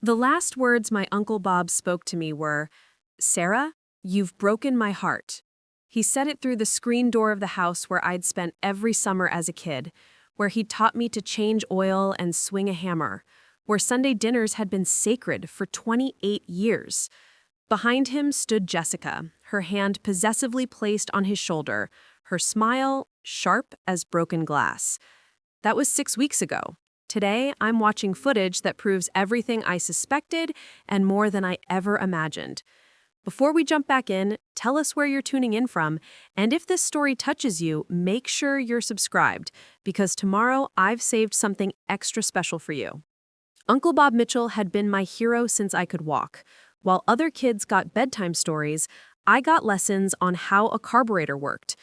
The last words my Uncle Bob spoke to me were, "Sarah, you've broken my heart." He said it through the screen door of the house where I'd spent every summer as a kid, where he'd taught me to change oil and swing a hammer, where Sunday dinners had been sacred for 28 years. Behind him stood Jessica, her hand possessively placed on his shoulder, her smile sharp as broken glass. That was 6 weeks ago. Today, I'm watching footage that proves everything I suspected and more than I ever imagined. Before we jump back in, tell us where you're tuning in from, and if this story touches you, make sure you're subscribed, because tomorrow I've saved something extra special for you. Uncle Bob Mitchell had been my hero since I could walk. While other kids got bedtime stories, I got lessons on how a carburetor worked.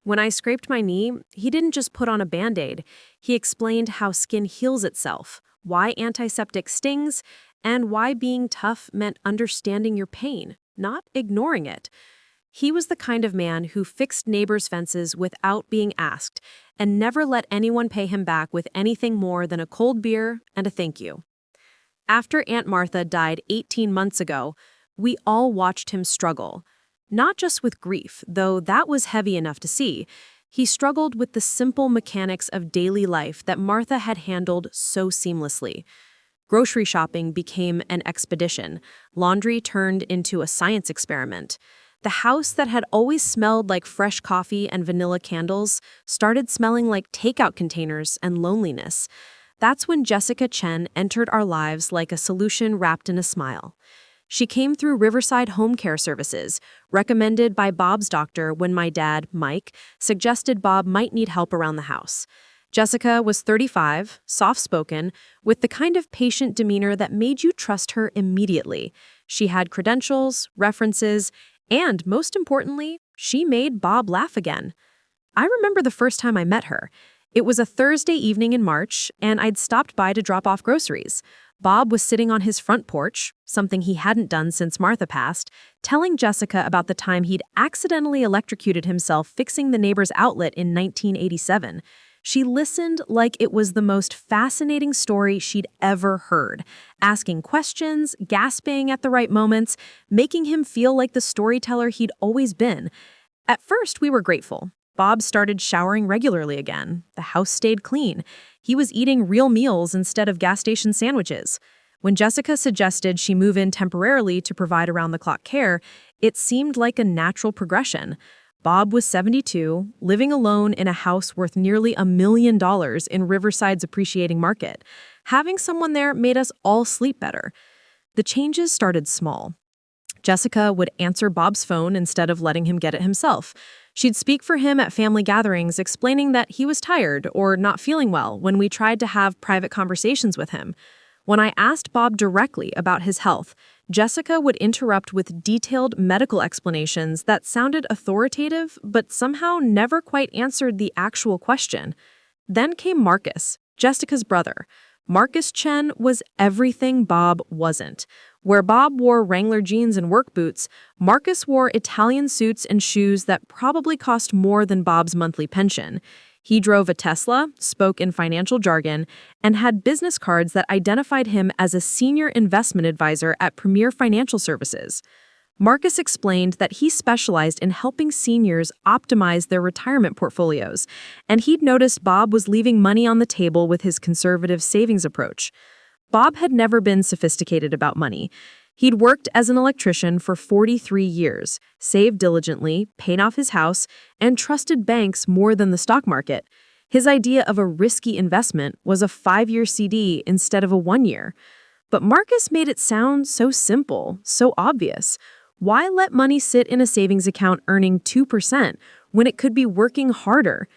When I scraped my knee, he didn't just put on a Band-Aid. He explained how skin heals itself, why antiseptic stings, and why being tough meant understanding your pain, not ignoring it. He was the kind of man who fixed neighbors' fences without being asked and never let anyone pay him back with anything more than a cold beer and a thank you. After Aunt Martha died 18 months ago, we all watched him struggle. Not just with grief, though that was heavy enough to see. He struggled with the simple mechanics of daily life that Martha had handled so seamlessly. Grocery shopping became an expedition. Laundry turned into a science experiment. The house that had always smelled like fresh coffee and vanilla candles started smelling like takeout containers and loneliness. That's when Jessica Chen entered our lives like a solution wrapped in a smile. She came through Riverside Home Care Services, recommended by Bob's doctor when my dad, Mike, suggested Bob might need help around the house. Jessica was 35, soft-spoken, with the kind of patient demeanor that made you trust her immediately. She had credentials, references, and, most importantly, she made Bob laugh again. I remember the first time I met her. It was a Thursday evening in March, and I'd stopped by to drop off groceries. Bob was sitting on his front porch, something he hadn't done since Martha passed, telling Jessica about the time he'd accidentally electrocuted himself fixing the neighbor's outlet in 1987. She listened like it was the most fascinating story she'd ever heard, asking questions, gasping at the right moments, making him feel like the storyteller he'd always been. At first, we were grateful. Bob started showering regularly again. The house stayed clean. He was eating real meals instead of gas station sandwiches. When Jessica suggested she move in temporarily to provide around-the-clock care, it seemed like a natural progression. Bob was 72, living alone in a house worth nearly $1 million in Riverside's appreciating market. Having someone there made us all sleep better. The changes started small. Jessica would answer Bob's phone instead of letting him get it himself. She'd speak for him at family gatherings, explaining that he was tired or not feeling well when we tried to have private conversations with him. When I asked Bob directly about his health, Jessica would interrupt with detailed medical explanations that sounded authoritative but somehow never quite answered the actual question. Then came Marcus, Jessica's brother. Marcus Chen was everything Bob wasn't. Where Bob wore Wrangler jeans and work boots, Marcus wore Italian suits and shoes that probably cost more than Bob's monthly pension. He drove a Tesla, spoke in financial jargon, and had business cards that identified him as a senior investment advisor at Premier Financial Services. Marcus explained that he specialized in helping seniors optimize their retirement portfolios, and he'd noticed Bob was leaving money on the table with his conservative savings approach. Bob had never been sophisticated about money. He'd worked as an electrician for 43 years, saved diligently, paid off his house, and trusted banks more than the stock market. His idea of a risky investment was a 5-year CD instead of a 1-year. But Marcus made it sound so simple, so obvious. Why let money sit in a savings account earning 2% when it could be working harder?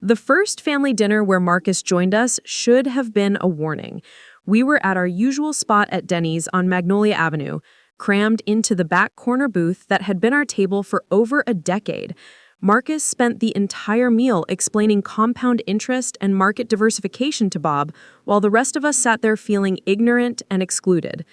The first family dinner where Marcus joined us should have been a warning. We were at our usual spot at Denny's on Magnolia Avenue, crammed into the back corner booth that had been our table for over a decade. Marcus spent the entire meal explaining compound interest and market diversification to Bob, while the rest of us sat there feeling ignorant and excluded.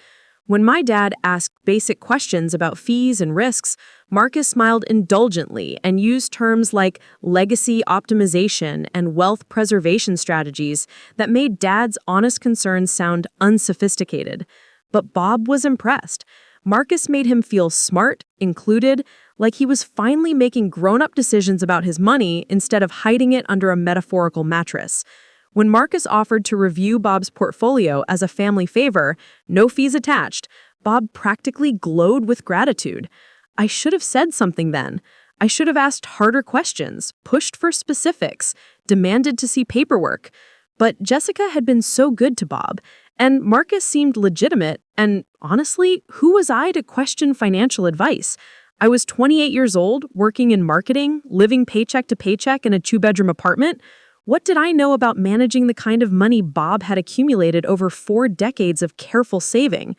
When my dad asked basic questions about fees and risks, Marcus smiled indulgently and used terms like legacy optimization and wealth preservation strategies that made Dad's honest concerns sound unsophisticated. But Bob was impressed. Marcus made him feel smart, included, like he was finally making grown-up decisions about his money instead of hiding it under a metaphorical mattress. When Marcus offered to review Bob's portfolio as a family favor, no fees attached, Bob practically glowed with gratitude. I should have said something then. I should have asked harder questions, pushed for specifics, demanded to see paperwork. But Jessica had been so good to Bob, and Marcus seemed legitimate, and honestly, who was I to question financial advice? I was 28 years old, working in marketing, living paycheck to paycheck in a two-bedroom apartment. What did I know about managing the kind of money Bob had accumulated over 4 decades of careful saving?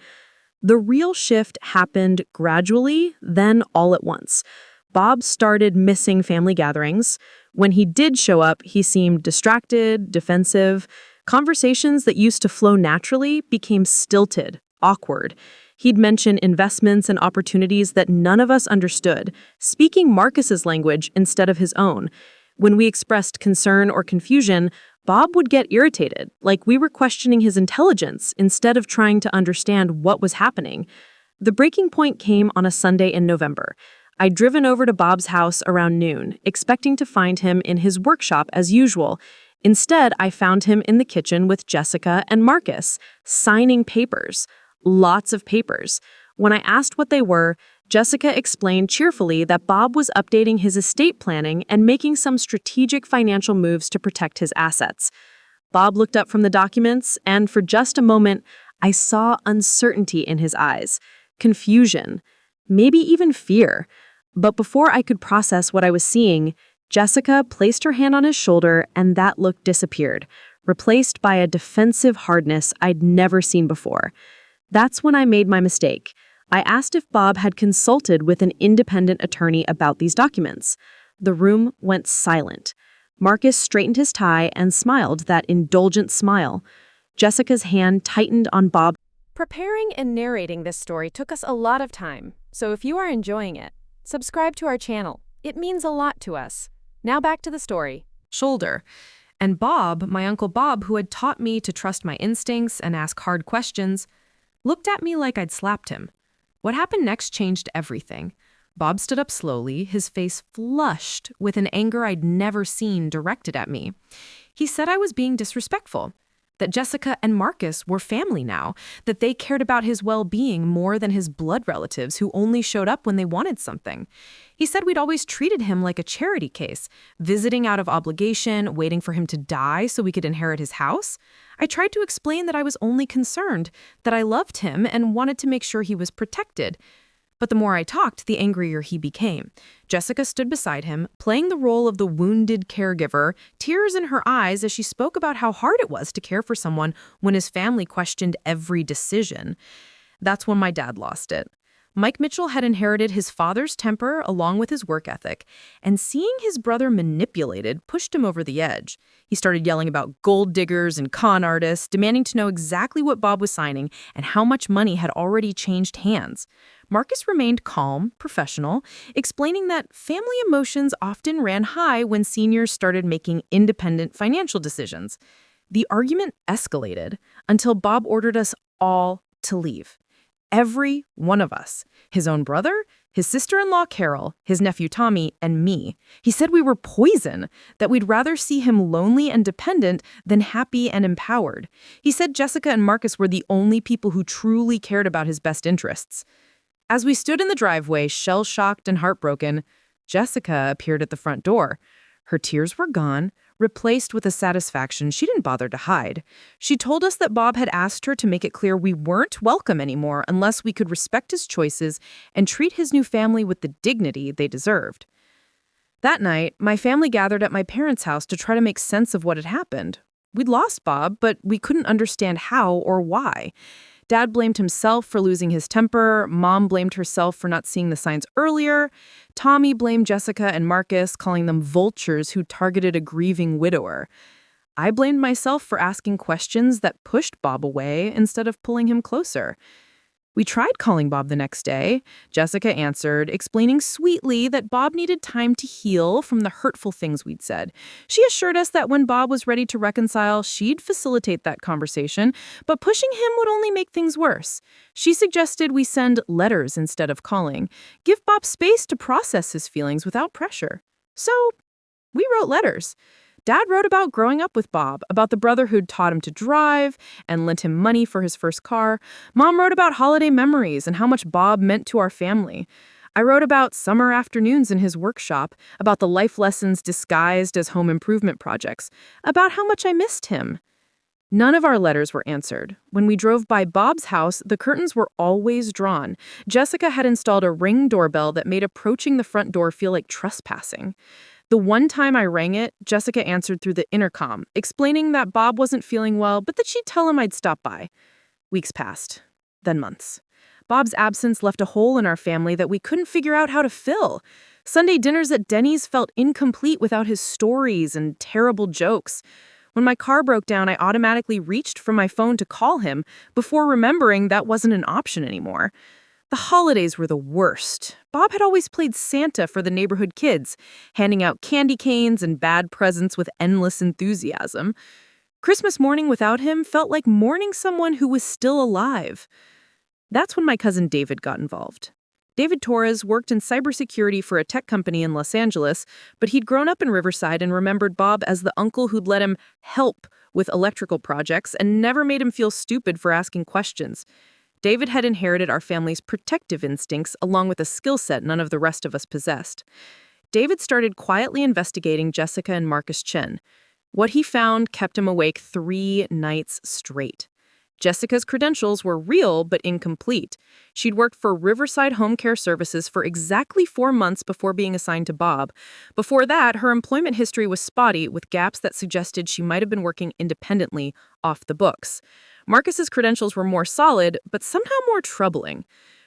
The real shift happened gradually, then all at once. Bob started missing family gatherings. When he did show up, he seemed distracted, defensive. Conversations that used to flow naturally became stilted, awkward. He'd mention investments and opportunities that none of us understood, speaking Marcus's language instead of his own. When we expressed concern or confusion, Bob would get irritated, like we were questioning his intelligence instead of trying to understand what was happening. The breaking point came on a Sunday in November. I'd driven over to Bob's house around noon, expecting to find him in his workshop as usual. Instead, I found him in the kitchen with Jessica and Marcus, signing papers. Lots of papers. When I asked what they were, Jessica explained cheerfully that Bob was updating his estate planning and making some strategic financial moves to protect his assets. Bob looked up from the documents, and for just a moment, I saw uncertainty in his eyes, confusion, maybe even fear. But before I could process what I was seeing, Jessica placed her hand on his shoulder and that look disappeared, replaced by a defensive hardness I'd never seen before. That's when I made my mistake. I asked if Bob had consulted with an independent attorney about these documents. The room went silent. Marcus straightened his tie and smiled that indulgent smile. Jessica's hand tightened on Bob. Preparing and narrating this story took us a lot of time, so if you are enjoying it, subscribe to our channel. It means a lot to us. Now back to the story. Shoulder. And Bob, my Uncle Bob, who had taught me to trust my instincts and ask hard questions, looked at me like I'd slapped him. What happened next changed everything. Bob stood up slowly, his face flushed with an anger I'd never seen directed at me. He said I was being disrespectful, that Jessica and Marcus were family now, that they cared about his well-being more than his blood relatives who only showed up when they wanted something. He said we'd always treated him like a charity case, visiting out of obligation, waiting for him to die so we could inherit his house. I tried to explain that I was only concerned, that I loved him and wanted to make sure he was protected. But the more I talked, the angrier he became. Jessica stood beside him, playing the role of the wounded caregiver, tears in her eyes as she spoke about how hard it was to care for someone when his family questioned every decision. That's when my dad lost it. Mike Mitchell had inherited his father's temper along with his work ethic, and seeing his brother manipulated pushed him over the edge. He started yelling about gold diggers and con artists, demanding to know exactly what Bob was signing and how much money had already changed hands. Marcus remained calm, professional, explaining that family emotions often ran high when seniors started making independent financial decisions. The argument escalated until Bob ordered us all to leave. Every one of us. His own brother, his sister-in-law Carol, his nephew Tommy, and me. He said we were poison, that we'd rather see him lonely and dependent than happy and empowered. He said Jessica and Marcus were the only people who truly cared about his best interests. As we stood in the driveway, shell-shocked and heartbroken, Jessica appeared at the front door. Her tears were gone, replaced with a satisfaction she didn't bother to hide. She told us that Bob had asked her to make it clear we weren't welcome anymore unless we could respect his choices and treat his new family with the dignity they deserved. That night, my family gathered at my parents' house to try to make sense of what had happened. We'd lost Bob, but we couldn't understand how or why. Dad blamed himself for losing his temper. Mom blamed herself for not seeing the signs earlier. Tommy blamed Jessica and Marcus, calling them vultures who targeted a grieving widower. I blamed myself for asking questions that pushed Bob away instead of pulling him closer. We tried calling Bob the next day. Jessica answered, explaining sweetly that Bob needed time to heal from the hurtful things we'd said. She assured us that when Bob was ready to reconcile, she'd facilitate that conversation, but pushing him would only make things worse. She suggested we send letters instead of calling, give Bob space to process his feelings without pressure. So, we wrote letters. Dad wrote about growing up with Bob, about the brother who'd taught him to drive and lent him money for his first car. Mom wrote about holiday memories and how much Bob meant to our family. I wrote about summer afternoons in his workshop, about the life lessons disguised as home improvement projects, about how much I missed him. None of our letters were answered. When we drove by Bob's house, the curtains were always drawn. Jessica had installed a Ring doorbell that made approaching the front door feel like trespassing. The one time I rang it, Jessica answered through the intercom, explaining that Bob wasn't feeling well, but that she'd tell him I'd stop by. Weeks passed, then months. Bob's absence left a hole in our family that we couldn't figure out how to fill. Sunday dinners at Denny's felt incomplete without his stories and terrible jokes. When my car broke down, I automatically reached for my phone to call him before remembering that wasn't an option anymore. The holidays were the worst. Bob had always played Santa for the neighborhood kids, handing out candy canes and bad presents with endless enthusiasm. Christmas morning without him felt like mourning someone who was still alive. That's when my cousin David got involved. David Torres worked in cybersecurity for a tech company in Los Angeles, but he'd grown up in Riverside and remembered Bob as the uncle who'd let him help with electrical projects and never made him feel stupid for asking questions. David had inherited our family's protective instincts along with a skill set none of the rest of us possessed. David started quietly investigating Jessica and Marcus Chen. What he found kept him awake 3 nights straight. Jessica's credentials were real but incomplete. She'd worked for Riverside Home Care Services for exactly 4 months before being assigned to Bob. Before that, her employment history was spotty, with gaps that suggested she might have been working independently off the books. Marcus's credentials were more solid, but somehow more troubling.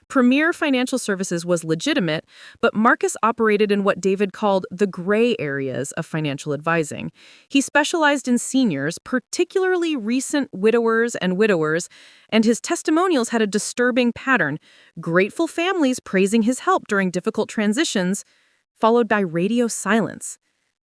Premier Financial Services was legitimate, but Marcus operated in what David called the gray areas of financial advising. He specialized in seniors, particularly recent widowers, and his testimonials had a disturbing pattern: grateful families praising his help during difficult transitions, followed by radio silence.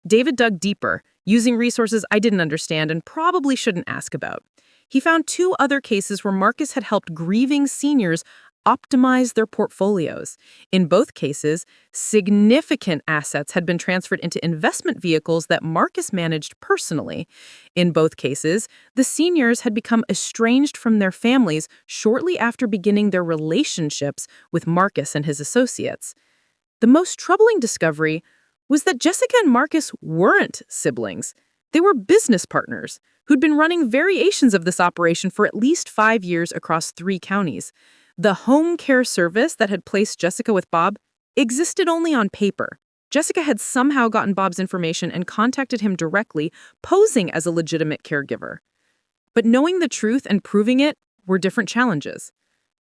David dug deeper, using resources I didn't understand and probably shouldn't ask about. He found 2 other cases where Marcus had helped grieving seniors optimize their portfolios. In both cases, significant assets had been transferred into investment vehicles that Marcus managed personally. In both cases, the seniors had become estranged from their families shortly after beginning their relationships with Marcus and his associates. The most troubling discovery was that Jessica and Marcus weren't siblings. They were business partners who'd been running variations of this operation for at least 5 years across 3 counties. The home care service that had placed Jessica with Bob existed only on paper. Jessica had somehow gotten Bob's information and contacted him directly, posing as a legitimate caregiver. But knowing the truth and proving it were different challenges.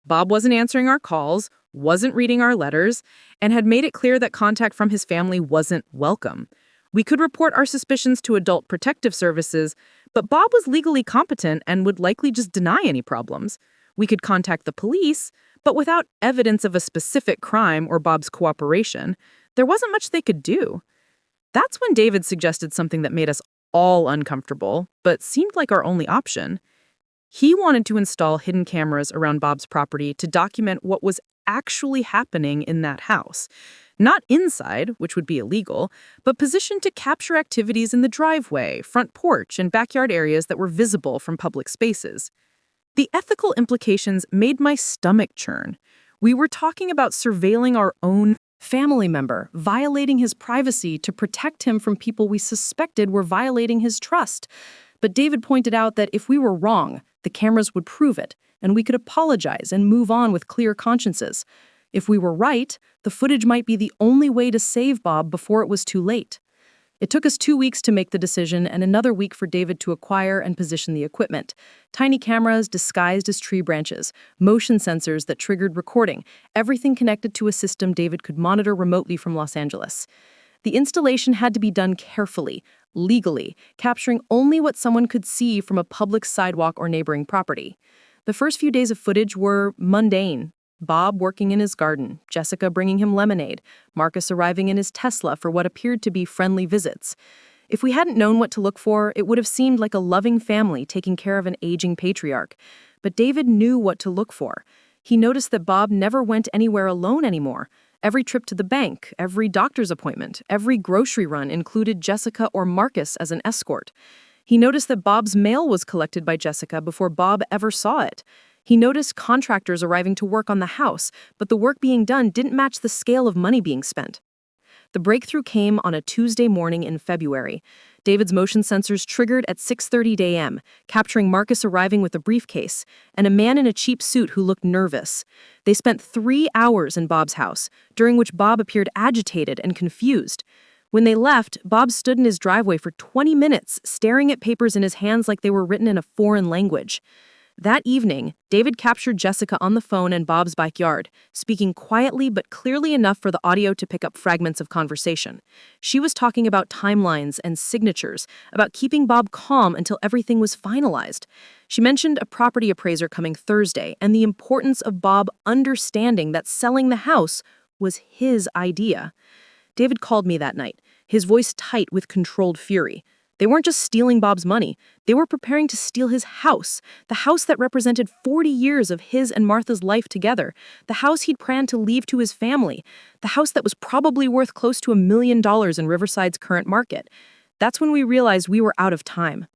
Bob wasn't answering our calls, wasn't reading our letters, and had made it clear that contact from his family wasn't welcome. We could report our suspicions to Adult Protective Services, but Bob was legally competent and would likely just deny any problems. We could contact the police, but without evidence of a specific crime or Bob's cooperation, there wasn't much they could do. That's when David suggested something that made us all uncomfortable, but seemed like our only option. He wanted to install hidden cameras around Bob's property to document what was actually happening in that house. Not inside, which would be illegal, but positioned to capture activities in the driveway, front porch, and backyard areas that were visible from public spaces. The ethical implications made my stomach churn. We were talking about surveilling our own family member, violating his privacy to protect him from people we suspected were violating his trust. But David pointed out that if we were wrong, the cameras would prove it, and we could apologize and move on with clear consciences. If we were right, the footage might be the only way to save Bob before it was too late. It took us 2 weeks to make the decision and another week for David to acquire and position the equipment. Tiny cameras disguised as tree branches, motion sensors that triggered recording, everything connected to a system David could monitor remotely from Los Angeles. The installation had to be done carefully, legally, capturing only what someone could see from a public sidewalk or neighboring property. The first few days of footage were mundane. Bob working in his garden, Jessica bringing him lemonade, Marcus arriving in his Tesla for what appeared to be friendly visits. If we hadn't known what to look for, it would have seemed like a loving family taking care of an aging patriarch. But David knew what to look for. He noticed that Bob never went anywhere alone anymore. Every trip to the bank, every doctor's appointment, every grocery run included Jessica or Marcus as an escort. He noticed that Bob's mail was collected by Jessica before Bob ever saw it. He noticed contractors arriving to work on the house, but the work being done didn't match the scale of money being spent. The breakthrough came on a Tuesday morning in February. David's motion sensors triggered at 6:30 a.m., capturing Marcus arriving with a briefcase and a man in a cheap suit who looked nervous. They spent 3 hours in Bob's house, during which Bob appeared agitated and confused. When they left, Bob stood in his driveway for 20 minutes, staring at papers in his hands like they were written in a foreign language. That evening, David captured Jessica on the phone in Bob's backyard, speaking quietly but clearly enough for the audio to pick up fragments of conversation. She was talking about timelines and signatures, about keeping Bob calm until everything was finalized. She mentioned a property appraiser coming Thursday and the importance of Bob understanding that selling the house was his idea. David called me that night, his voice tight with controlled fury. They weren't just stealing Bob's money. They were preparing to steal his house, the house that represented 40 years of his and Martha's life together, the house he'd planned to leave to his family, the house that was probably worth close to $1 million in Riverside's current market. That's when we realized we were out of time.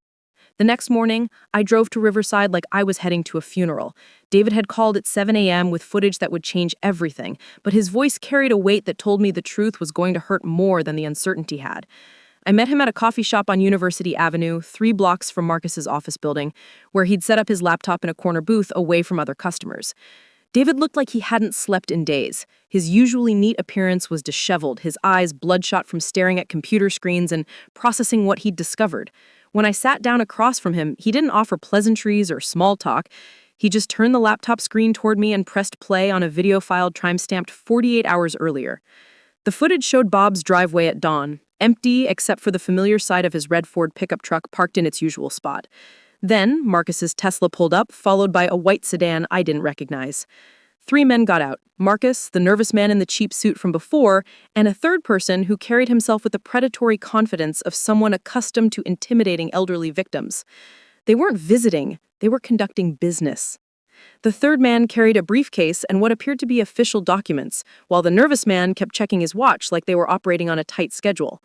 The next morning, I drove to Riverside like I was heading to a funeral. David had called at 7 a.m. with footage that would change everything, but his voice carried a weight that told me the truth was going to hurt more than the uncertainty had. I met him at a coffee shop on University Avenue, 3 blocks from Marcus's office building, where he'd set up his laptop in a corner booth away from other customers. David looked like he hadn't slept in days. His usually neat appearance was disheveled, his eyes bloodshot from staring at computer screens and processing what he'd discovered. When I sat down across from him, he didn't offer pleasantries or small talk. He just turned the laptop screen toward me and pressed play on a video file time-stamped 48 hours earlier. The footage showed Bob's driveway at dawn, empty except for the familiar side of his red Ford pickup truck parked in its usual spot. Then, Marcus's Tesla pulled up, followed by a white sedan I didn't recognize. 3 men got out, Marcus, the nervous man in the cheap suit from before, and a third person who carried himself with the predatory confidence of someone accustomed to intimidating elderly victims. They weren't visiting, they were conducting business. The third man carried a briefcase and what appeared to be official documents, while the nervous man kept checking his watch like they were operating on a tight schedule.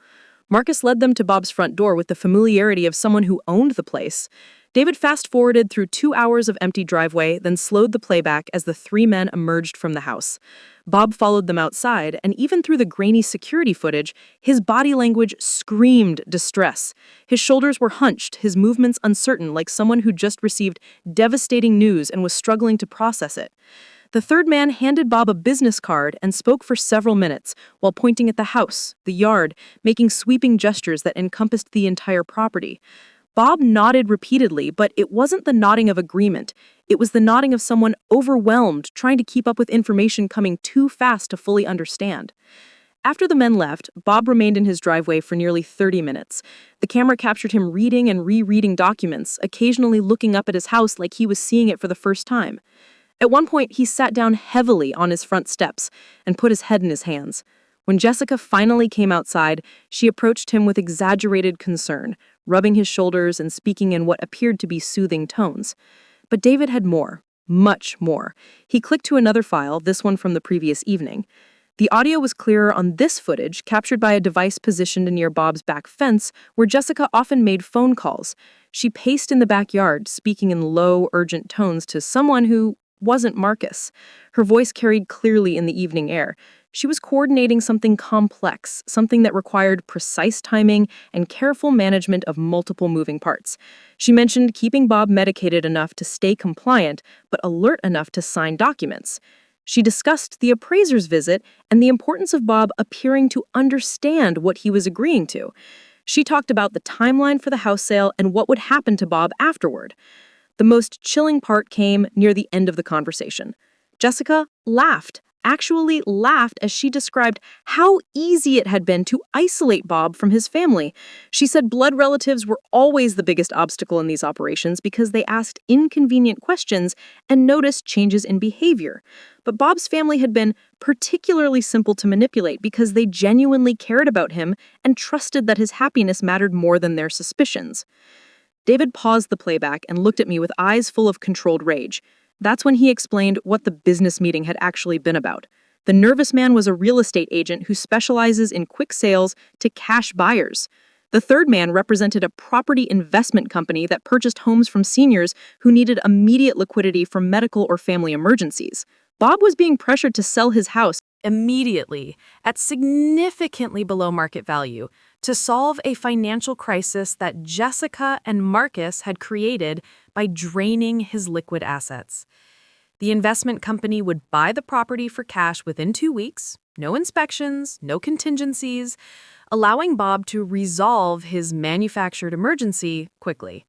Marcus led them to Bob's front door with the familiarity of someone who owned the place. David fast-forwarded through 2 hours of empty driveway, then slowed the playback as the 3 men emerged from the house. Bob followed them outside, and even through the grainy security footage, his body language screamed distress. His shoulders were hunched, his movements uncertain, like someone who'd just received devastating news and was struggling to process it. The third man handed Bob a business card and spoke for several minutes while pointing at the house, the yard, making sweeping gestures that encompassed the entire property. Bob nodded repeatedly, but it wasn't the nodding of agreement. It was the nodding of someone overwhelmed, trying to keep up with information coming too fast to fully understand. After the men left, Bob remained in his driveway for nearly 30 minutes. The camera captured him reading and rereading documents, occasionally looking up at his house like he was seeing it for the first time. At one point, he sat down heavily on his front steps and put his head in his hands. When Jessica finally came outside, she approached him with exaggerated concern, rubbing his shoulders and speaking in what appeared to be soothing tones. But David had more, much more. He clicked to another file, this one from the previous evening. The audio was clearer on this footage, captured by a device positioned near Bob's back fence, where Jessica often made phone calls. She paced in the backyard, speaking in low, urgent tones to someone who wasn't Marcus. Her voice carried clearly in the evening air. She was coordinating something complex, something that required precise timing and careful management of multiple moving parts. She mentioned keeping Bob medicated enough to stay compliant, but alert enough to sign documents. She discussed the appraiser's visit and the importance of Bob appearing to understand what he was agreeing to. She talked about the timeline for the house sale and what would happen to Bob afterward. The most chilling part came near the end of the conversation. Jessica laughed actually laughed as she described how easy it had been to isolate Bob from his family. She said blood relatives were always the biggest obstacle in these operations because they asked inconvenient questions and noticed changes in behavior. But Bob's family had been particularly simple to manipulate because they genuinely cared about him and trusted that his happiness mattered more than their suspicions. David paused the playback and looked at me with eyes full of controlled rage. That's when he explained what the business meeting had actually been about. The nervous man was a real estate agent who specializes in quick sales to cash buyers. The third man represented a property investment company that purchased homes from seniors who needed immediate liquidity for medical or family emergencies. Bob was being pressured to sell his house Immediately, at significantly below market value, to solve a financial crisis that Jessica and Marcus had created by draining his liquid assets. The investment company would buy the property for cash within 2 weeks, no inspections, no contingencies, allowing Bob to resolve his manufactured emergency quickly.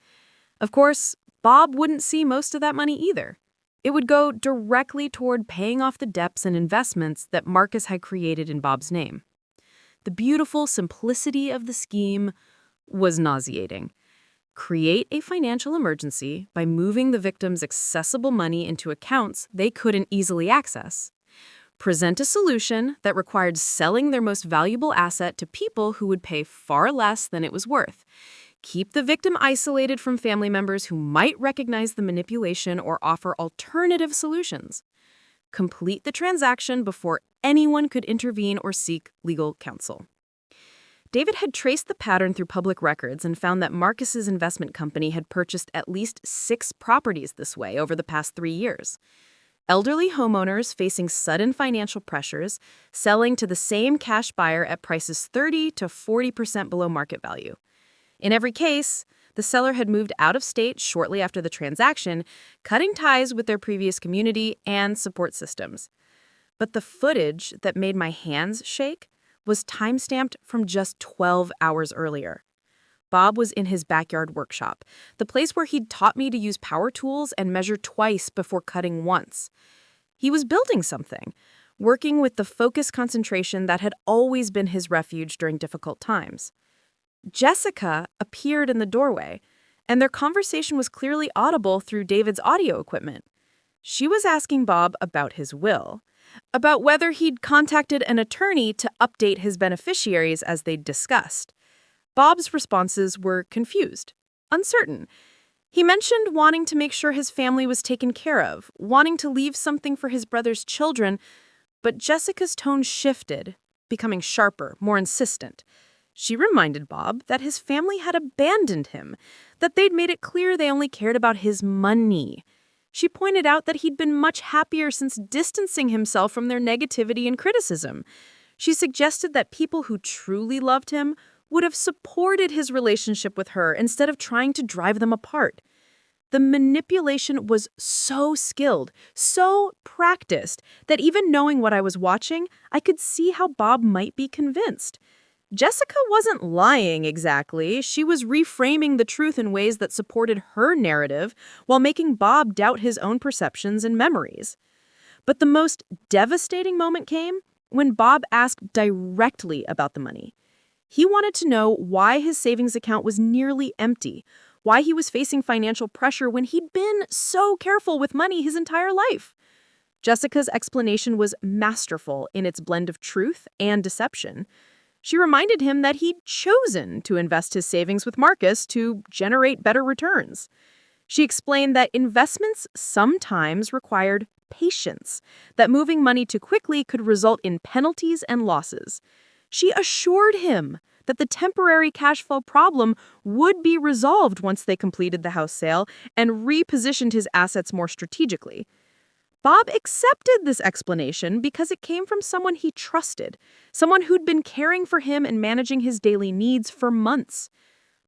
Of course, Bob wouldn't see most of that money either. It would go directly toward paying off the debts and investments that Marcus had created in Bob's name. The beautiful simplicity of the scheme was nauseating. Create a financial emergency by moving the victim's accessible money into accounts they couldn't easily access. Present a solution that required selling their most valuable asset to people who would pay far less than it was worth. Keep the victim isolated from family members who might recognize the manipulation or offer alternative solutions. Complete the transaction before anyone could intervene or seek legal counsel. David had traced the pattern through public records and found that Marcus's investment company had purchased at least 6 properties this way over the past 3 years. Elderly homeowners facing sudden financial pressures, selling to the same cash buyer at prices 30 to 40% below market value. In every case, the seller had moved out of state shortly after the transaction, cutting ties with their previous community and support systems. But the footage that made my hands shake was time-stamped from just 12 hours earlier. Bob was in his backyard workshop, the place where he'd taught me to use power tools and measure twice before cutting once. He was building something, working with the focused concentration that had always been his refuge during difficult times. Jessica appeared in the doorway, and their conversation was clearly audible through David's audio equipment. She was asking Bob about his will, about whether he'd contacted an attorney to update his beneficiaries as they'd discussed. Bob's responses were confused, uncertain. He mentioned wanting to make sure his family was taken care of, wanting to leave something for his brother's children, but Jessica's tone shifted, becoming sharper, more insistent. She reminded Bob that his family had abandoned him, that they'd made it clear they only cared about his money. She pointed out that he'd been much happier since distancing himself from their negativity and criticism. She suggested that people who truly loved him would have supported his relationship with her instead of trying to drive them apart. The manipulation was so skilled, so practiced, that even knowing what I was watching, I could see how Bob might be convinced. Jessica wasn't lying exactly. She was reframing the truth in ways that supported her narrative while making Bob doubt his own perceptions and memories. But the most devastating moment came when Bob asked directly about the money. He wanted to know why his savings account was nearly empty, why he was facing financial pressure when he'd been so careful with money his entire life. Jessica's explanation was masterful in its blend of truth and deception. She reminded him that he'd chosen to invest his savings with Marcus to generate better returns. She explained that investments sometimes required patience, that moving money too quickly could result in penalties and losses. She assured him that the temporary cash flow problem would be resolved once they completed the house sale and repositioned his assets more strategically. Bob accepted this explanation because it came from someone he trusted, someone who'd been caring for him and managing his daily needs for months.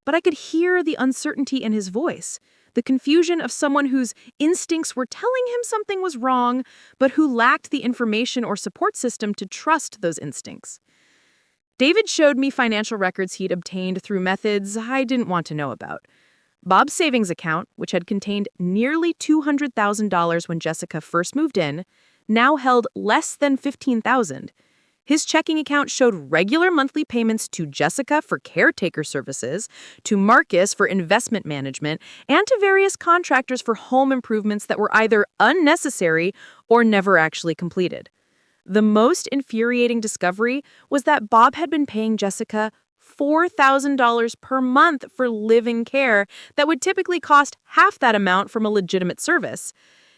But I could hear the uncertainty in his voice, the confusion of someone whose instincts were telling him something was wrong, but who lacked the information or support system to trust those instincts. David showed me financial records he'd obtained through methods I didn't want to know about. Bob's savings account, which had contained nearly $200,000 when Jessica first moved in, now held less than $15,000. His checking account showed regular monthly payments to Jessica for caretaker services, to Marcus for investment management, and to various contractors for home improvements that were either unnecessary or never actually completed. The most infuriating discovery was that Bob had been paying Jessica $4,000 per month for living care that would typically cost half that amount from a legitimate service.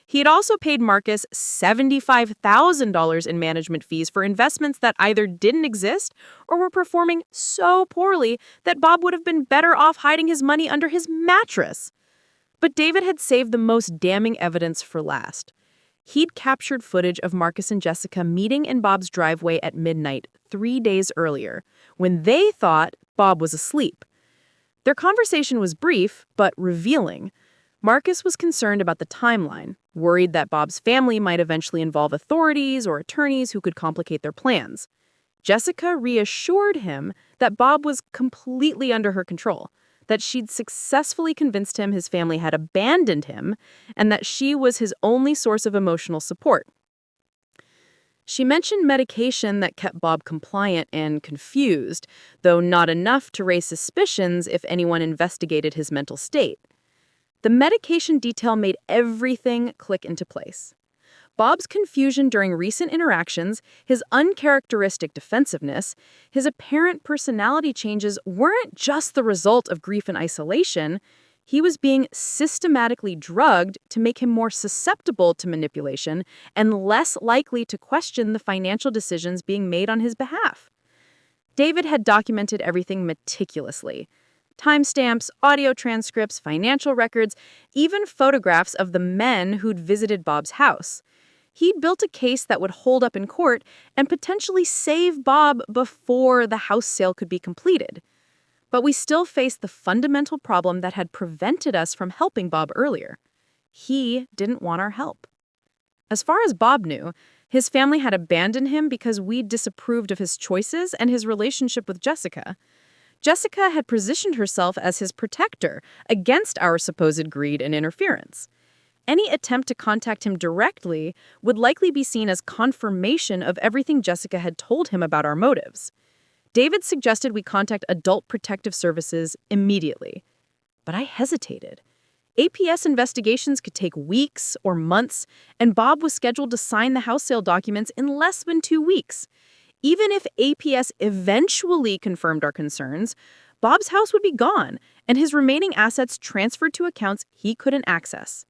He had also paid Marcus $75,000 in management fees for investments that either didn't exist or were performing so poorly that Bob would have been better off hiding his money under his mattress. But David had saved the most damning evidence for last. He'd captured footage of Marcus and Jessica meeting in Bob's driveway at midnight 3 days earlier, when they thought Bob was asleep. Their conversation was brief, but revealing. Marcus was concerned about the timeline, worried that Bob's family might eventually involve authorities or attorneys who could complicate their plans. Jessica reassured him that Bob was completely under her control, that she'd successfully convinced him his family had abandoned him, and that she was his only source of emotional support. She mentioned medication that kept Bob compliant and confused, though not enough to raise suspicions if anyone investigated his mental state. The medication detail made everything click into place. Bob's confusion during recent interactions, his uncharacteristic defensiveness, his apparent personality changes weren't just the result of grief and isolation. He was being systematically drugged to make him more susceptible to manipulation and less likely to question the financial decisions being made on his behalf. David had documented everything meticulously. Timestamps, audio transcripts, financial records, even photographs of the men who'd visited Bob's house. He'd built a case that would hold up in court and potentially save Bob before the house sale could be completed. But we still faced the fundamental problem that had prevented us from helping Bob earlier. He didn't want our help. As far as Bob knew, his family had abandoned him because we disapproved of his choices and his relationship with Jessica. Jessica had positioned herself as his protector against our supposed greed and interference. Any attempt to contact him directly would likely be seen as confirmation of everything Jessica had told him about our motives. David suggested we contact Adult Protective Services immediately. But I hesitated. APS investigations could take weeks or months, and Bob was scheduled to sign the house sale documents in less than 2 weeks. Even if APS eventually confirmed our concerns, Bob's house would be gone and his remaining assets transferred to accounts he couldn't access.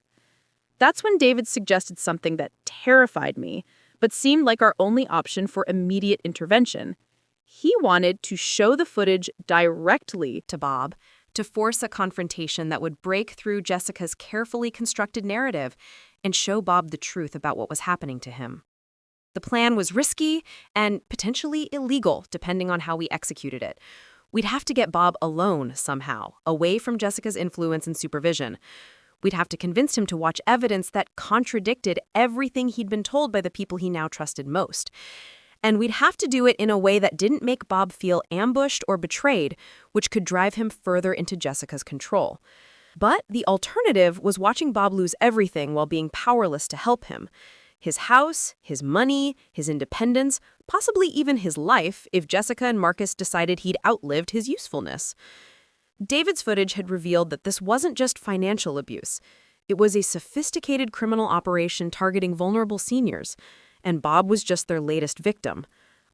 That's when David suggested something that terrified me, but seemed like our only option for immediate intervention. He wanted to show the footage directly to Bob, to force a confrontation that would break through Jessica's carefully constructed narrative and show Bob the truth about what was happening to him. The plan was risky and potentially illegal, depending on how we executed it. We'd have to get Bob alone somehow, away from Jessica's influence and supervision. We'd have to convince him to watch evidence that contradicted everything he'd been told by the people he now trusted most. And we'd have to do it in a way that didn't make Bob feel ambushed or betrayed, which could drive him further into Jessica's control. But the alternative was watching Bob lose everything while being powerless to help him. His house, his money, his independence, possibly even his life if Jessica and Marcus decided he'd outlived his usefulness. David's footage had revealed that this wasn't just financial abuse. It was a sophisticated criminal operation targeting vulnerable seniors, and Bob was just their latest victim.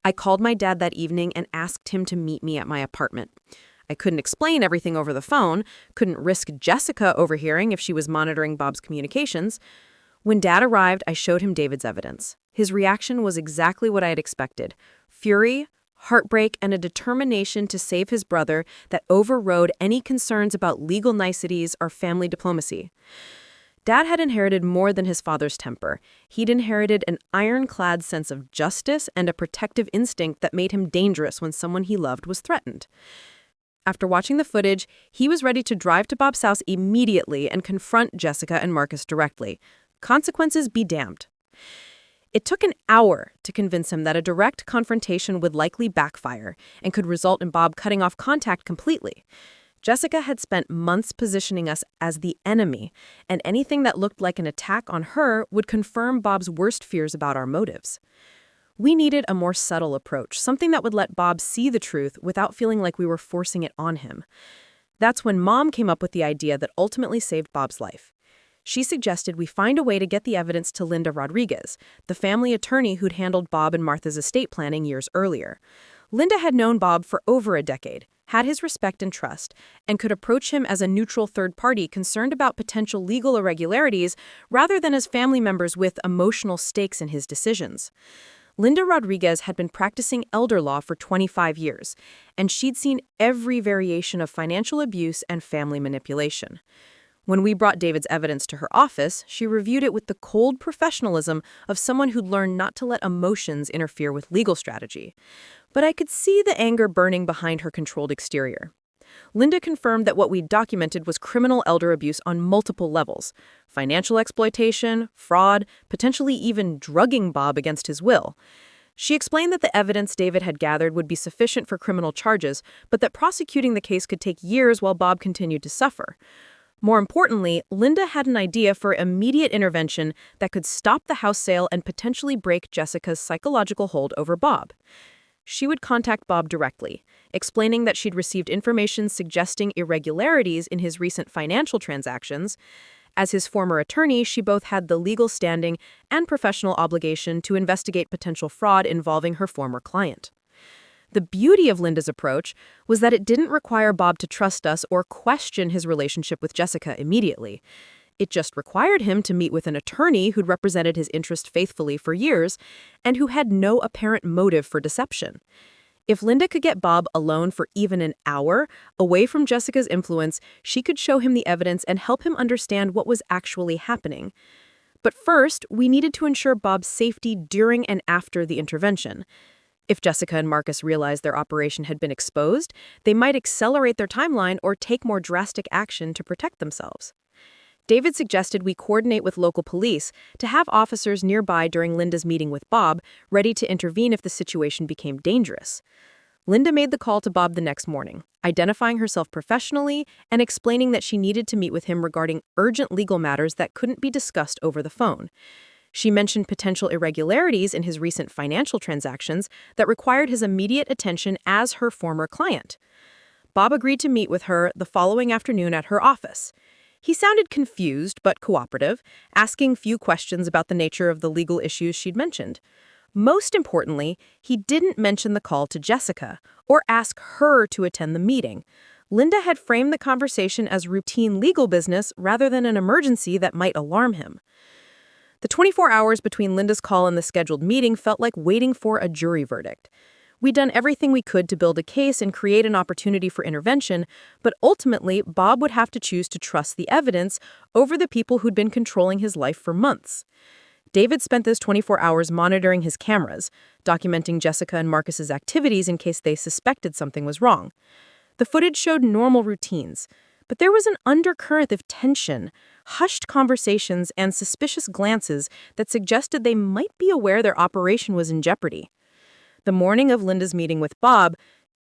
I called my dad that evening and asked him to meet me at my apartment. I couldn't explain everything over the phone, couldn't risk Jessica overhearing if she was monitoring Bob's communications. When Dad arrived, I showed him David's evidence. His reaction was exactly what I had expected: fury, heartbreak, and a determination to save his brother that overrode any concerns about legal niceties or family diplomacy. Dad had inherited more than his father's temper. He'd inherited an ironclad sense of justice and a protective instinct that made him dangerous when someone he loved was threatened. After watching the footage, he was ready to drive to Bob's house immediately and confront Jessica and Marcus directly. Consequences be damned. It took an hour to convince him that a direct confrontation would likely backfire and could result in Bob cutting off contact completely. Jessica had spent months positioning us as the enemy, and anything that looked like an attack on her would confirm Bob's worst fears about our motives. We needed a more subtle approach, something that would let Bob see the truth without feeling like we were forcing it on him. That's when Mom came up with the idea that ultimately saved Bob's life. She suggested we find a way to get the evidence to Linda Rodriguez, the family attorney who'd handled Bob and Martha's estate planning years earlier. Linda had known Bob for over a decade, had his respect and trust, and could approach him as a neutral third party concerned about potential legal irregularities rather than as family members with emotional stakes in his decisions. Linda Rodriguez had been practicing elder law for 25 years, and she'd seen every variation of financial abuse and family manipulation. When we brought David's evidence to her office, she reviewed it with the cold professionalism of someone who'd learned not to let emotions interfere with legal strategy. But I could see the anger burning behind her controlled exterior. Linda confirmed that what we'd documented was criminal elder abuse on multiple levels: financial exploitation, fraud, potentially even drugging Bob against his will. She explained that the evidence David had gathered would be sufficient for criminal charges, but that prosecuting the case could take years while Bob continued to suffer. More importantly, Linda had an idea for immediate intervention that could stop the house sale and potentially break Jessica's psychological hold over Bob. She would contact Bob directly, explaining that she'd received information suggesting irregularities in his recent financial transactions. As his former attorney, she both had the legal standing and professional obligation to investigate potential fraud involving her former client. The beauty of Linda's approach was that it didn't require Bob to trust us or question his relationship with Jessica immediately. It just required him to meet with an attorney who'd represented his interest faithfully for years and who had no apparent motive for deception. If Linda could get Bob alone for even an hour, away from Jessica's influence, she could show him the evidence and help him understand what was actually happening. But first, we needed to ensure Bob's safety during and after the intervention. If Jessica and Marcus realized their operation had been exposed, they might accelerate their timeline or take more drastic action to protect themselves. David suggested we coordinate with local police to have officers nearby during Linda's meeting with Bob, ready to intervene if the situation became dangerous. Linda made the call to Bob the next morning, identifying herself professionally and explaining that she needed to meet with him regarding urgent legal matters that couldn't be discussed over the phone. She mentioned potential irregularities in his recent financial transactions that required his immediate attention as her former client. Bob agreed to meet with her the following afternoon at her office. He sounded confused but cooperative, asking few questions about the nature of the legal issues she'd mentioned. Most importantly, he didn't mention the call to Jessica or ask her to attend the meeting. Linda had framed the conversation as routine legal business rather than an emergency that might alarm him. The 24 hours between Linda's call and the scheduled meeting felt like waiting for a jury verdict. We'd done everything we could to build a case and create an opportunity for intervention, but ultimately, Bob would have to choose to trust the evidence over the people who'd been controlling his life for months. David spent those 24 hours monitoring his cameras, documenting Jessica and Marcus's activities in case they suspected something was wrong. The footage showed normal routines, but there was an undercurrent of tension, hushed conversations, and suspicious glances that suggested they might be aware their operation was in jeopardy. The morning of Linda's meeting with Bob,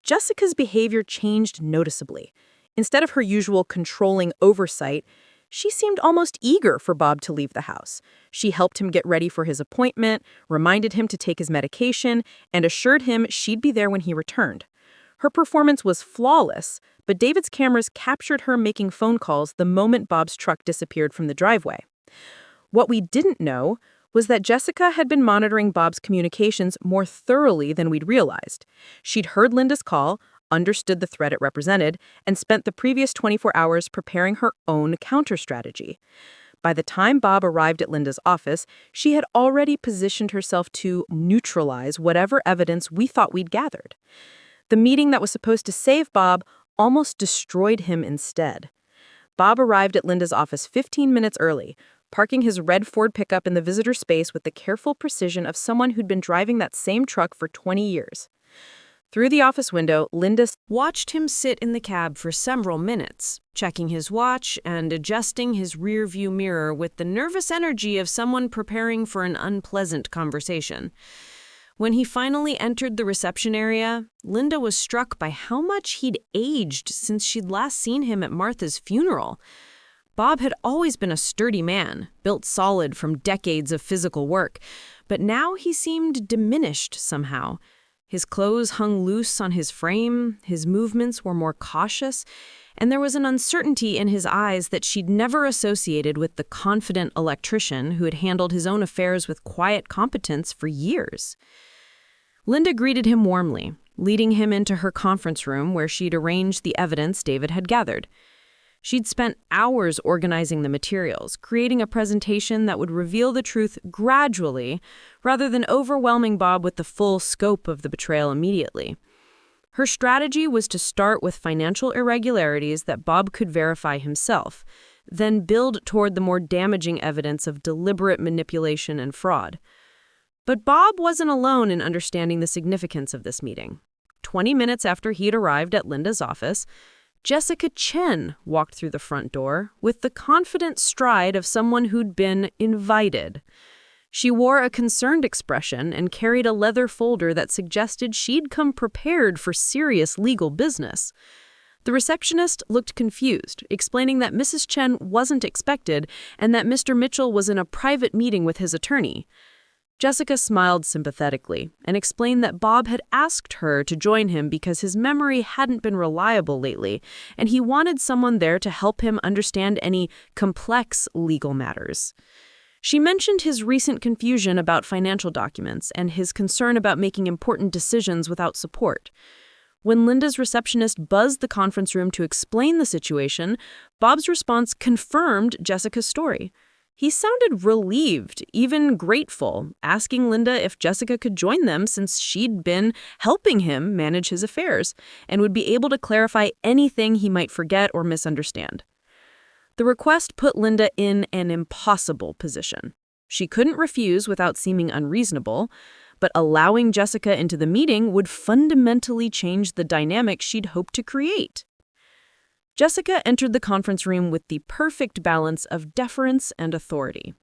Jessica's behavior changed noticeably. Instead of her usual controlling oversight, she seemed almost eager for Bob to leave the house. She helped him get ready for his appointment, reminded him to take his medication, and assured him she'd be there when he returned. Her performance was flawless, but David's cameras captured her making phone calls the moment Bob's truck disappeared from the driveway. What we didn't know was that Jessica had been monitoring Bob's communications more thoroughly than we'd realized. She'd heard Linda's call, understood the threat it represented, and spent the previous 24 hours preparing her own counter-strategy. By the time Bob arrived at Linda's office, she had already positioned herself to neutralize whatever evidence we thought we'd gathered. The meeting that was supposed to save Bob almost destroyed him instead. Bob arrived at Linda's office 15 minutes early, parking his red Ford pickup in the visitor space with the careful precision of someone who'd been driving that same truck for 20 years. Through the office window, Linda watched him sit in the cab for several minutes, checking his watch and adjusting his rear-view mirror with the nervous energy of someone preparing for an unpleasant conversation. When he finally entered the reception area, Linda was struck by how much he'd aged since she'd last seen him at Martha's funeral. Bob had always been a sturdy man, built solid from decades of physical work, but now he seemed diminished somehow. His clothes hung loose on his frame, his movements were more cautious, and there was an uncertainty in his eyes that she'd never associated with the confident electrician who had handled his own affairs with quiet competence for years. Linda greeted him warmly, leading him into her conference room where she'd arranged the evidence David had gathered. She'd spent hours organizing the materials, creating a presentation that would reveal the truth gradually, rather than overwhelming Bob with the full scope of the betrayal immediately. Her strategy was to start with financial irregularities that Bob could verify himself, then build toward the more damaging evidence of deliberate manipulation and fraud. But Bob wasn't alone in understanding the significance of this meeting. 20 minutes after he'd arrived at Linda's office, Jessica Chen walked through the front door with the confident stride of someone who'd been invited. She wore a concerned expression and carried a leather folder that suggested she'd come prepared for serious legal business. The receptionist looked confused, explaining that Mrs. Chen wasn't expected and that Mr. Mitchell was in a private meeting with his attorney. Jessica smiled sympathetically and explained that Bob had asked her to join him because his memory hadn't been reliable lately, and he wanted someone there to help him understand any complex legal matters. She mentioned his recent confusion about financial documents and his concern about making important decisions without support. When Linda's receptionist buzzed the conference room to explain the situation, Bob's response confirmed Jessica's story. He sounded relieved, even grateful, asking Linda if Jessica could join them since she'd been helping him manage his affairs and would be able to clarify anything he might forget or misunderstand. The request put Linda in an impossible position. She couldn't refuse without seeming unreasonable, but allowing Jessica into the meeting would fundamentally change the dynamic she'd hoped to create. Jessica entered the conference room with the perfect balance of deference and authority.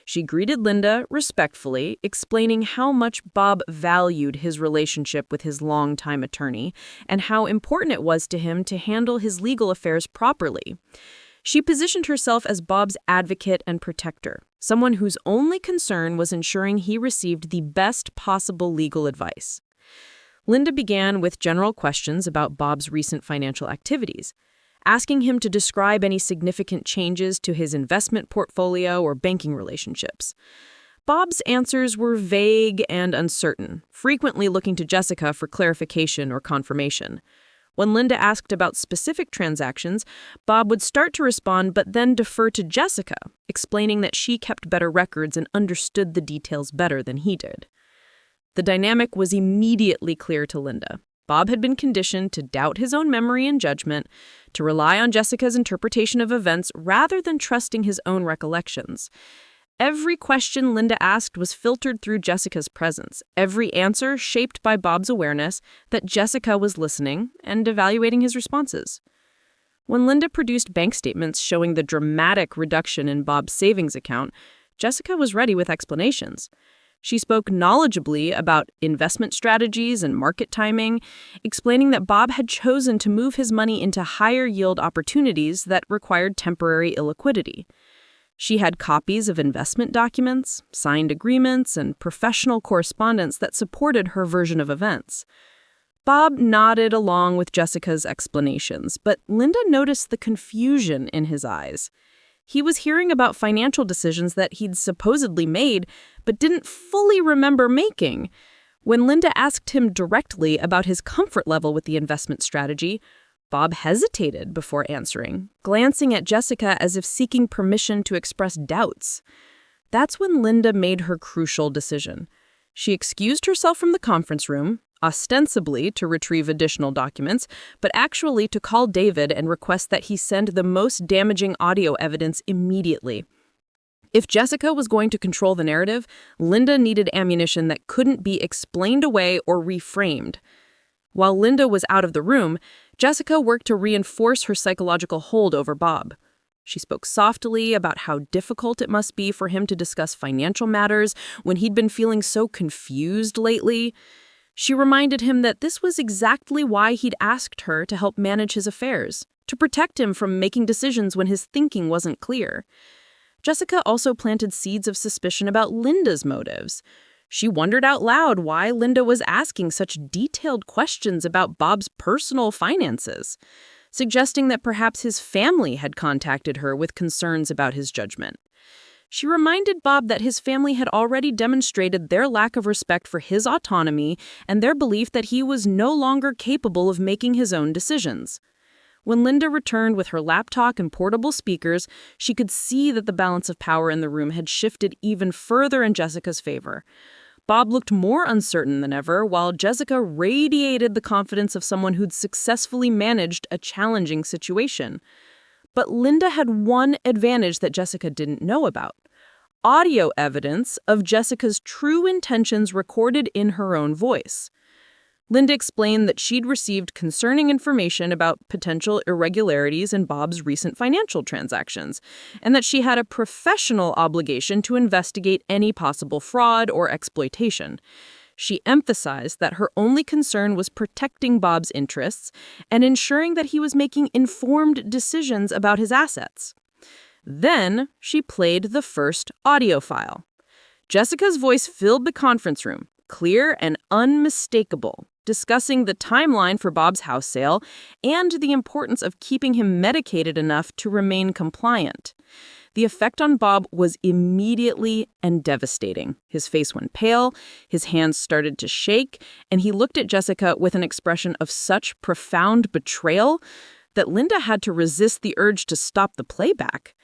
She greeted Linda respectfully, explaining how much Bob valued his relationship with his longtime attorney and how important it was to him to handle his legal affairs properly. She positioned herself as Bob's advocate and protector, someone whose only concern was ensuring he received the best possible legal advice. Linda began with general questions about Bob's recent financial activities, asking him to describe any significant changes to his investment portfolio or banking relationships. Bob's answers were vague and uncertain, frequently looking to Jessica for clarification or confirmation. When Linda asked about specific transactions, Bob would start to respond but then defer to Jessica, explaining that she kept better records and understood the details better than he did. The dynamic was immediately clear to Linda. Bob had been conditioned to doubt his own memory and judgment, to rely on Jessica's interpretation of events rather than trusting his own recollections. Every question Linda asked was filtered through Jessica's presence, every answer shaped by Bob's awareness that Jessica was listening and evaluating his responses. When Linda produced bank statements showing the dramatic reduction in Bob's savings account, Jessica was ready with explanations. She spoke knowledgeably about investment strategies and market timing, explaining that Bob had chosen to move his money into higher yield opportunities that required temporary illiquidity. She had copies of investment documents, signed agreements, and professional correspondence that supported her version of events. Bob nodded along with Jessica's explanations, but Linda noticed the confusion in his eyes. He was hearing about financial decisions that he'd supposedly made, but didn't fully remember making. When Linda asked him directly about his comfort level with the investment strategy, Bob hesitated before answering, glancing at Jessica as if seeking permission to express doubts. That's when Linda made her crucial decision. She excused herself from the conference room, ostensibly to retrieve additional documents, but actually to call David and request that he send the most damaging audio evidence immediately. If Jessica was going to control the narrative, Linda needed ammunition that couldn't be explained away or reframed. While Linda was out of the room, Jessica worked to reinforce her psychological hold over Bob. She spoke softly about how difficult it must be for him to discuss financial matters when he'd been feeling so confused lately. She reminded him that this was exactly why he'd asked her to help manage his affairs, to protect him from making decisions when his thinking wasn't clear. Jessica also planted seeds of suspicion about Linda's motives. She wondered out loud why Linda was asking such detailed questions about Bob's personal finances, suggesting that perhaps his family had contacted her with concerns about his judgment. She reminded Bob that his family had already demonstrated their lack of respect for his autonomy and their belief that he was no longer capable of making his own decisions. When Linda returned with her laptop and portable speakers, she could see that the balance of power in the room had shifted even further in Jessica's favor. Bob looked more uncertain than ever, while Jessica radiated the confidence of someone who'd successfully managed a challenging situation. But Linda had one advantage that Jessica didn't know about: audio evidence of Jessica's true intentions recorded in her own voice. Linda explained that she'd received concerning information about potential irregularities in Bob's recent financial transactions, and that she had a professional obligation to investigate any possible fraud or exploitation. She emphasized that her only concern was protecting Bob's interests and ensuring that he was making informed decisions about his assets. Then she played the first audio file. Jessica's voice filled the conference room, clear and unmistakable, discussing the timeline for Bob's house sale and the importance of keeping him medicated enough to remain compliant. The effect on Bob was immediately and devastating. His face went pale, his hands started to shake, and he looked at Jessica with an expression of such profound betrayal that Linda had to resist the urge to stop the playback.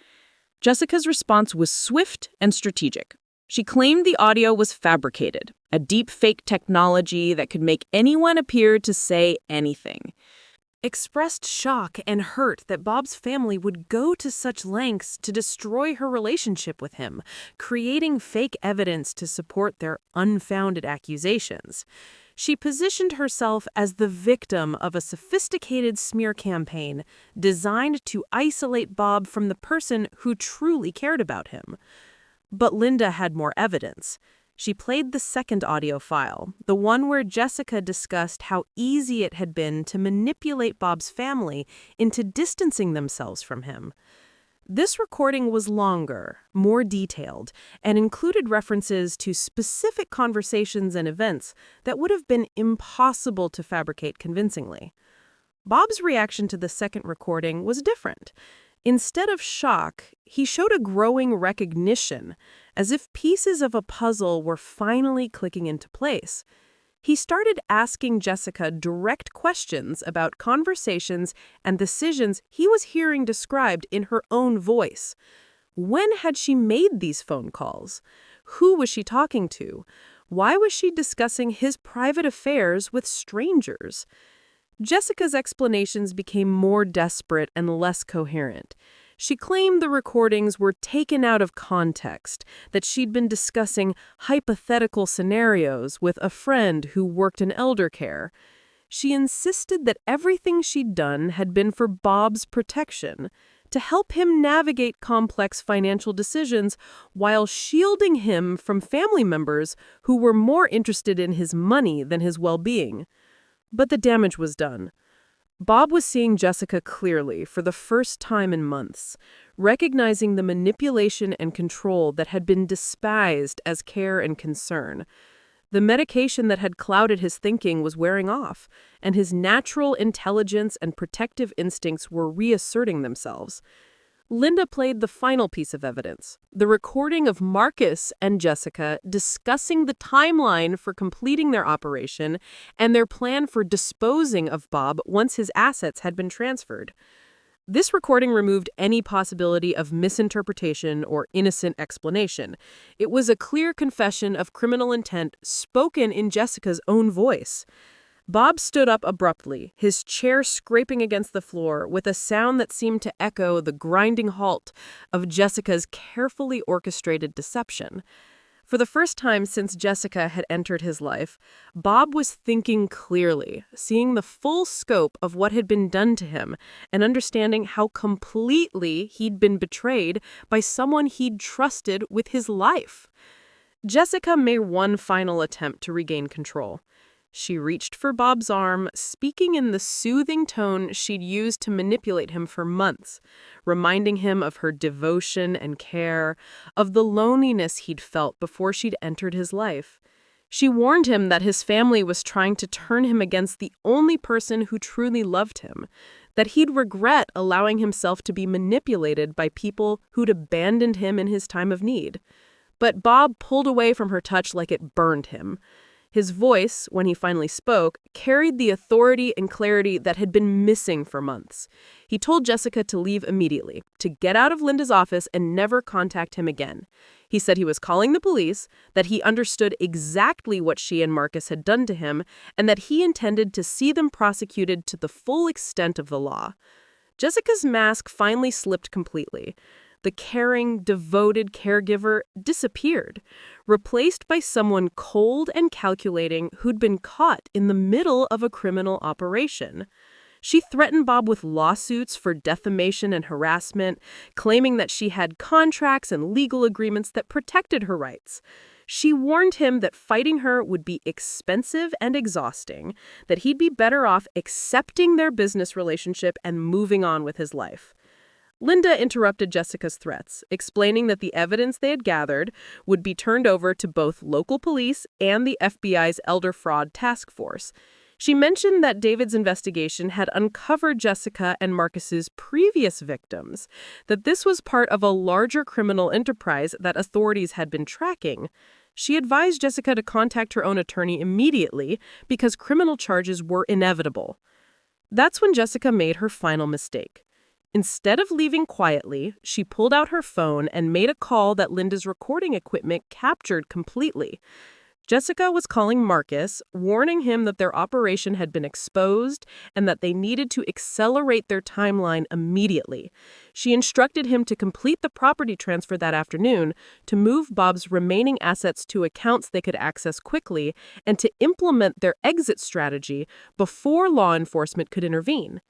Jessica's response was swift and strategic. She claimed the audio was fabricated, a deep fake technology that could make anyone appear to say anything. Expressed shock and hurt that Bob's family would go to such lengths to destroy her relationship with him, creating fake evidence to support their unfounded accusations. She positioned herself as the victim of a sophisticated smear campaign designed to isolate Bob from the person who truly cared about him. But Linda had more evidence. She played the second audio file, the one where Jessica discussed how easy it had been to manipulate Bob's family into distancing themselves from him. This recording was longer, more detailed, and included references to specific conversations and events that would have been impossible to fabricate convincingly. Bob's reaction to the second recording was different. Instead of shock, he showed a growing recognition, as if pieces of a puzzle were finally clicking into place. He started asking Jessica direct questions about conversations and decisions he was hearing described in her own voice. When had she made these phone calls? Who was she talking to? Why was she discussing his private affairs with strangers? Jessica's explanations became more desperate and less coherent. She claimed the recordings were taken out of context, that she'd been discussing hypothetical scenarios with a friend who worked in elder care. She insisted that everything she'd done had been for Bob's protection, to help him navigate complex financial decisions while shielding him from family members who were more interested in his money than his well-being. But the damage was done. Bob was seeing Jessica clearly for the first time in months, recognizing the manipulation and control that had been disguised as care and concern. The medication that had clouded his thinking was wearing off, and his natural intelligence and protective instincts were reasserting themselves. Linda played the final piece of evidence, the recording of Marcus and Jessica discussing the timeline for completing their operation and their plan for disposing of Bob once his assets had been transferred. This recording removed any possibility of misinterpretation or innocent explanation. It was a clear confession of criminal intent spoken in Jessica's own voice. Bob stood up abruptly, his chair scraping against the floor with a sound that seemed to echo the grinding halt of Jessica's carefully orchestrated deception. For the first time since Jessica had entered his life, Bob was thinking clearly, seeing the full scope of what had been done to him and understanding how completely he'd been betrayed by someone he'd trusted with his life. Jessica made one final attempt to regain control. She reached for Bob's arm, speaking in the soothing tone she'd used to manipulate him for months, reminding him of her devotion and care, of the loneliness he'd felt before she'd entered his life. She warned him that his family was trying to turn him against the only person who truly loved him, that he'd regret allowing himself to be manipulated by people who'd abandoned him in his time of need. But Bob pulled away from her touch like it burned him. His voice, when he finally spoke, carried the authority and clarity that had been missing for months. He told Jessica to leave immediately, to get out of Linda's office and never contact him again. He said he was calling the police, that he understood exactly what she and Marcus had done to him, and that he intended to see them prosecuted to the full extent of the law. Jessica's mask finally slipped completely. The caring, devoted caregiver disappeared, replaced by someone cold and calculating who'd been caught in the middle of a criminal operation. She threatened Bob with lawsuits for defamation and harassment, claiming that she had contracts and legal agreements that protected her rights. She warned him that fighting her would be expensive and exhausting, that he'd be better off accepting their business relationship and moving on with his life. Linda interrupted Jessica's threats, explaining that the evidence they had gathered would be turned over to both local police and the FBI's Elder Fraud Task Force. She mentioned that David's investigation had uncovered Jessica and Marcus's previous victims, that this was part of a larger criminal enterprise that authorities had been tracking. She advised Jessica to contact her own attorney immediately because criminal charges were inevitable. That's when Jessica made her final mistake. Instead of leaving quietly, she pulled out her phone and made a call that Linda's recording equipment captured completely. Jessica was calling Marcus, warning him that their operation had been exposed and that they needed to accelerate their timeline immediately. She instructed him to complete the property transfer that afternoon, to move Bob's remaining assets to accounts they could access quickly, and to implement their exit strategy before law enforcement could intervene.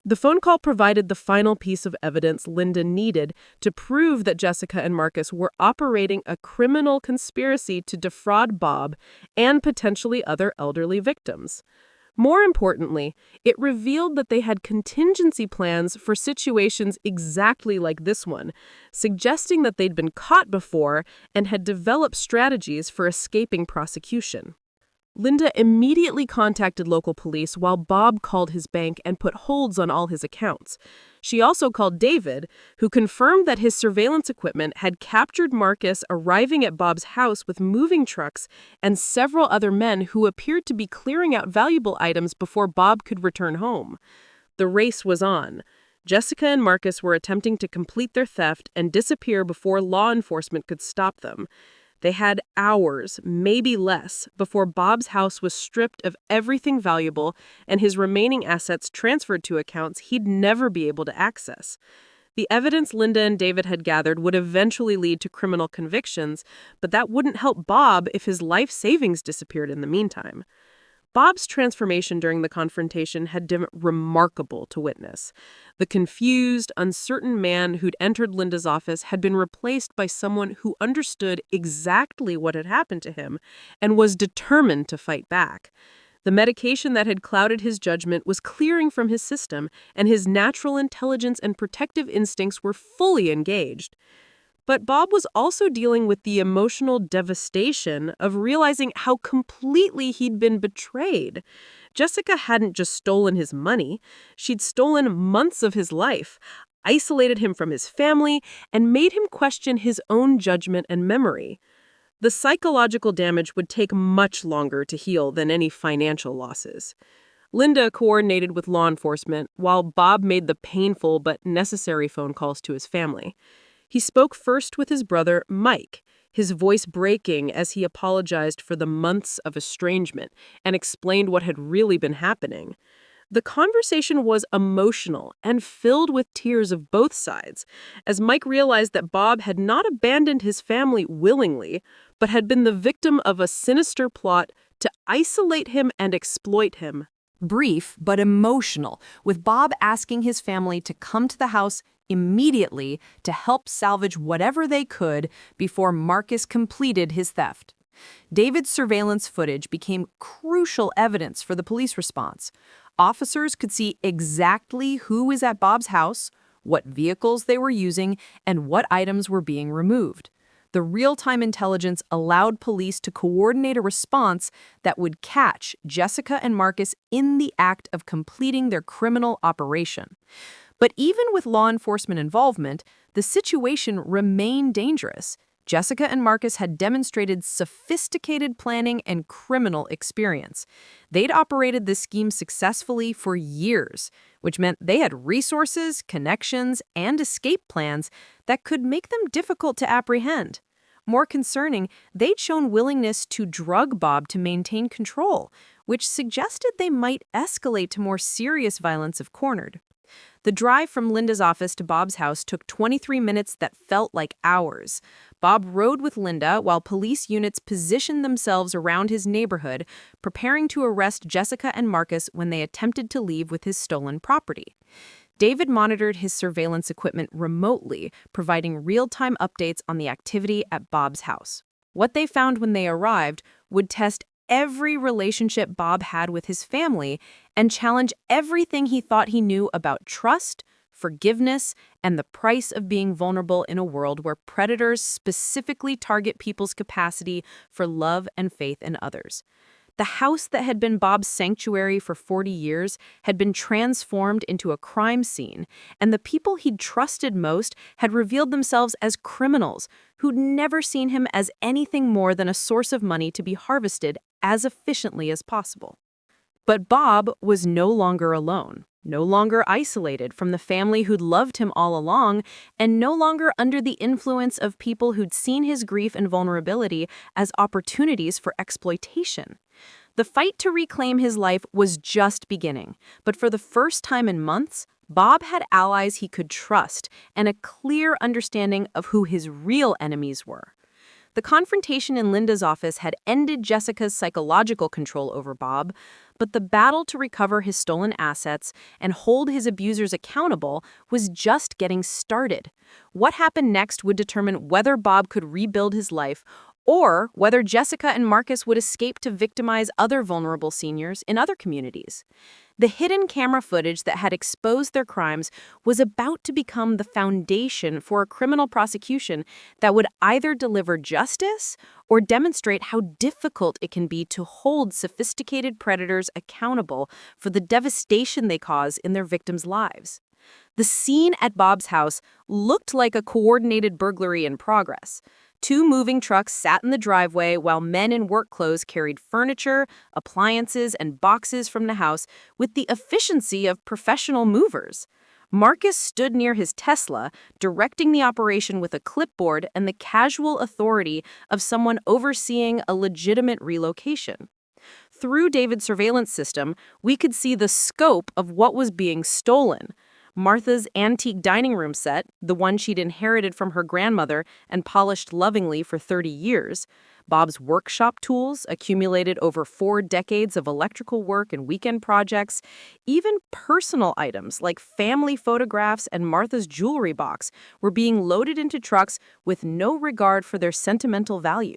The phone call provided the final piece of evidence Linda needed to prove that Jessica and Marcus were operating a criminal conspiracy to defraud Bob and potentially other elderly victims. More importantly, it revealed that they had contingency plans for situations exactly like this one, suggesting that they'd been caught before and had developed strategies for escaping prosecution. Linda immediately contacted local police while Bob called his bank and put holds on all his accounts. She also called David, who confirmed that his surveillance equipment had captured Marcus arriving at Bob's house with moving trucks and several other men who appeared to be clearing out valuable items before Bob could return home. The race was on. Jessica and Marcus were attempting to complete their theft and disappear before law enforcement could stop them. They had hours, maybe less, before Bob's house was stripped of everything valuable and his remaining assets transferred to accounts he'd never be able to access. The evidence Linda and David had gathered would eventually lead to criminal convictions, but that wouldn't help Bob if his life savings disappeared in the meantime. Bob's transformation during the confrontation had been remarkable to witness. The confused, uncertain man who'd entered Linda's office had been replaced by someone who understood exactly what had happened to him and was determined to fight back. The medication that had clouded his judgment was clearing from his system, and his natural intelligence and protective instincts were fully engaged. But Bob was also dealing with the emotional devastation of realizing how completely he'd been betrayed. Jessica hadn't just stolen his money, she'd stolen months of his life, isolated him from his family, and made him question his own judgment and memory. The psychological damage would take much longer to heal than any financial losses. Linda coordinated with law enforcement, while Bob made the painful but necessary phone calls to his family. He spoke first with his brother, Mike, his voice breaking as he apologized for the months of estrangement and explained what had really been happening. The conversation was emotional and filled with tears of both sides, as Mike realized that Bob had not abandoned his family willingly, but had been the victim of a sinister plot to isolate him and exploit him. Brief but emotional, with Bob asking his family to come to the house immediately to help salvage whatever they could before Marcus completed his theft. David's surveillance footage became crucial evidence for the police response. Officers could see exactly who was at Bob's house, what vehicles they were using, and what items were being removed. The real-time intelligence allowed police to coordinate a response that would catch Jessica and Marcus in the act of completing their criminal operation. But even with law enforcement involvement, the situation remained dangerous. Jessica and Marcus had demonstrated sophisticated planning and criminal experience. They'd operated this scheme successfully for years, which meant they had resources, connections, and escape plans that could make them difficult to apprehend. More concerning, they'd shown willingness to drug Bob to maintain control, which suggested they might escalate to more serious violence if cornered. The drive from Linda's office to Bob's house took 23 minutes that felt like hours. Bob rode with Linda while police units positioned themselves around his neighborhood, preparing to arrest Jessica and Marcus when they attempted to leave with his stolen property. David monitored his surveillance equipment remotely, providing real-time updates on the activity at Bob's house. What they found when they arrived would test every relationship Bob had with his family and challenge everything he thought he knew about trust, forgiveness, and the price of being vulnerable in a world where predators specifically target people's capacity for love and faith in others. The house that had been Bob's sanctuary for 40 years had been transformed into a crime scene, and the people he'd trusted most had revealed themselves as criminals who'd never seen him as anything more than a source of money to be harvested as efficiently as possible. But Bob was no longer alone, no longer isolated from the family who'd loved him all along, and no longer under the influence of people who'd seen his grief and vulnerability as opportunities for exploitation. The fight to reclaim his life was just beginning, but for the first time in months, Bob had allies he could trust and a clear understanding of who his real enemies were. The confrontation in Linda's office had ended Jessica's psychological control over Bob, but the battle to recover his stolen assets and hold his abusers accountable was just getting started. What happened next would determine whether Bob could rebuild his life or whether Jessica and Marcus would escape to victimize other vulnerable seniors in other communities. The hidden camera footage that had exposed their crimes was about to become the foundation for a criminal prosecution that would either deliver justice or demonstrate how difficult it can be to hold sophisticated predators accountable for the devastation they cause in their victims' lives. The scene at Bob's house looked like a coordinated burglary in progress. 2 moving trucks sat in the driveway while men in work clothes carried furniture, appliances, and boxes from the house with the efficiency of professional movers. Marcus stood near his Tesla, directing the operation with a clipboard and the casual authority of someone overseeing a legitimate relocation. Through David's surveillance system, we could see the scope of what was being stolen. Martha's antique dining room set, the one she'd inherited from her grandmother and polished lovingly for 30 years, Bob's workshop tools, accumulated over 4 decades of electrical work and weekend projects, even personal items like family photographs and Martha's jewelry box were being loaded into trucks with no regard for their sentimental value.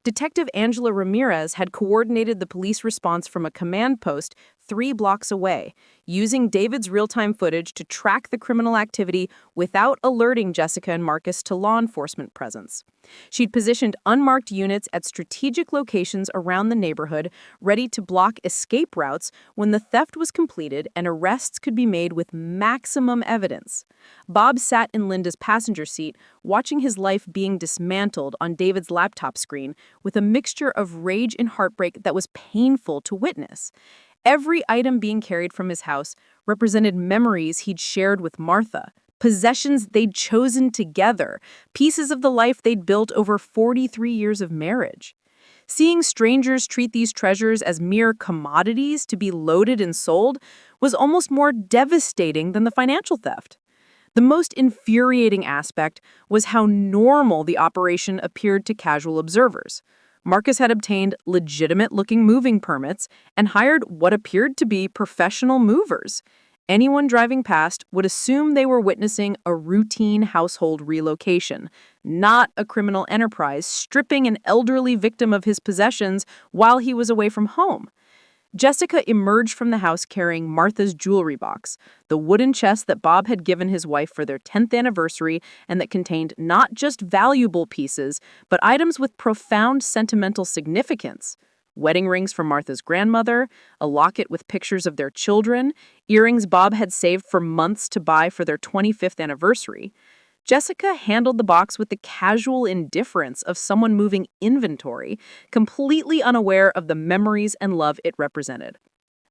Detective Angela Ramirez had coordinated the police response from a command post 3 blocks away, using David's real-time footage to track the criminal activity without alerting Jessica and Marcus to law enforcement presence. She'd positioned unmarked units at strategic locations around the neighborhood, ready to block escape routes when the theft was completed and arrests could be made with maximum evidence. Bob sat in Linda's passenger seat, watching his life being dismantled on David's laptop screen with a mixture of rage and heartbreak that was painful to witness. Every item being carried from his house represented memories he'd shared with Martha, possessions they'd chosen together, pieces of the life they'd built over 43 years of marriage. Seeing strangers treat these treasures as mere commodities to be loaded and sold was almost more devastating than the financial theft. The most infuriating aspect was how normal the operation appeared to casual observers. Marcus had obtained legitimate-looking moving permits and hired what appeared to be professional movers. Anyone driving past would assume they were witnessing a routine household relocation, not a criminal enterprise stripping an elderly victim of his possessions while he was away from home. Jessica emerged from the house carrying Martha's jewelry box, the wooden chest that Bob had given his wife for their 10th anniversary and that contained not just valuable pieces, but items with profound sentimental significance. Wedding rings from Martha's grandmother, a locket with pictures of their children, earrings Bob had saved for months to buy for their 25th anniversary. Jessica handled the box with the casual indifference of someone moving inventory, completely unaware of the memories and love it represented.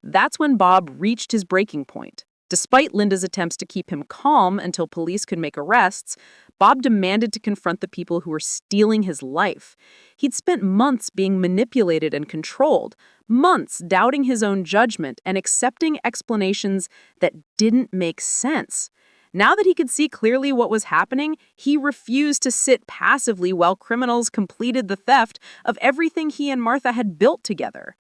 That's when Bob reached his breaking point. Despite Linda's attempts to keep him calm until police could make arrests, Bob demanded to confront the people who were stealing his life. He'd spent months being manipulated and controlled, months doubting his own judgment and accepting explanations that didn't make sense. Now that he could see clearly what was happening, he refused to sit passively while criminals completed the theft of everything he and Martha had built together.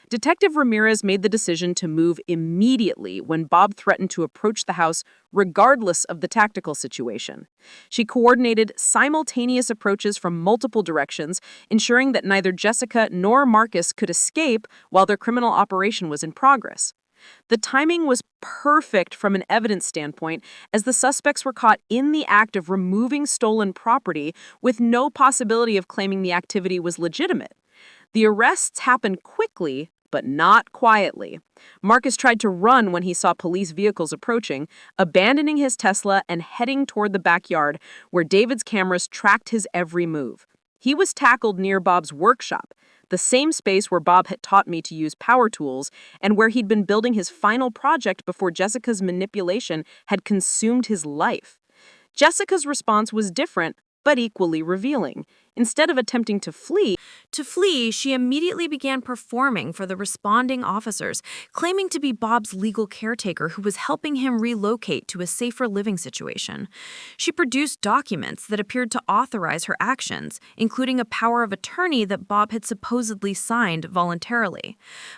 Detective Ramirez made the decision to move immediately when Bob threatened to approach the house regardless of the tactical situation. She coordinated simultaneous approaches from multiple directions, ensuring that neither Jessica nor Marcus could escape while their criminal operation was in progress. The timing was perfect from an evidence standpoint, as the suspects were caught in the act of removing stolen property with no possibility of claiming the activity was legitimate. The arrests happened quickly, but not quietly. Marcus tried to run when he saw police vehicles approaching, abandoning his Tesla and heading toward the backyard where David's cameras tracked his every move. He was tackled near Bob's workshop, the same space where Bob had taught me to use power tools and where he'd been building his final project before Jessica's manipulation had consumed his life. Jessica's response was different, but equally revealing. Instead of attempting to flee, she immediately began performing for the responding officers, claiming to be Bob's legal caretaker who was helping him relocate to a safer living situation. She produced documents that appeared to authorize her actions, including a power of attorney that Bob had supposedly signed voluntarily.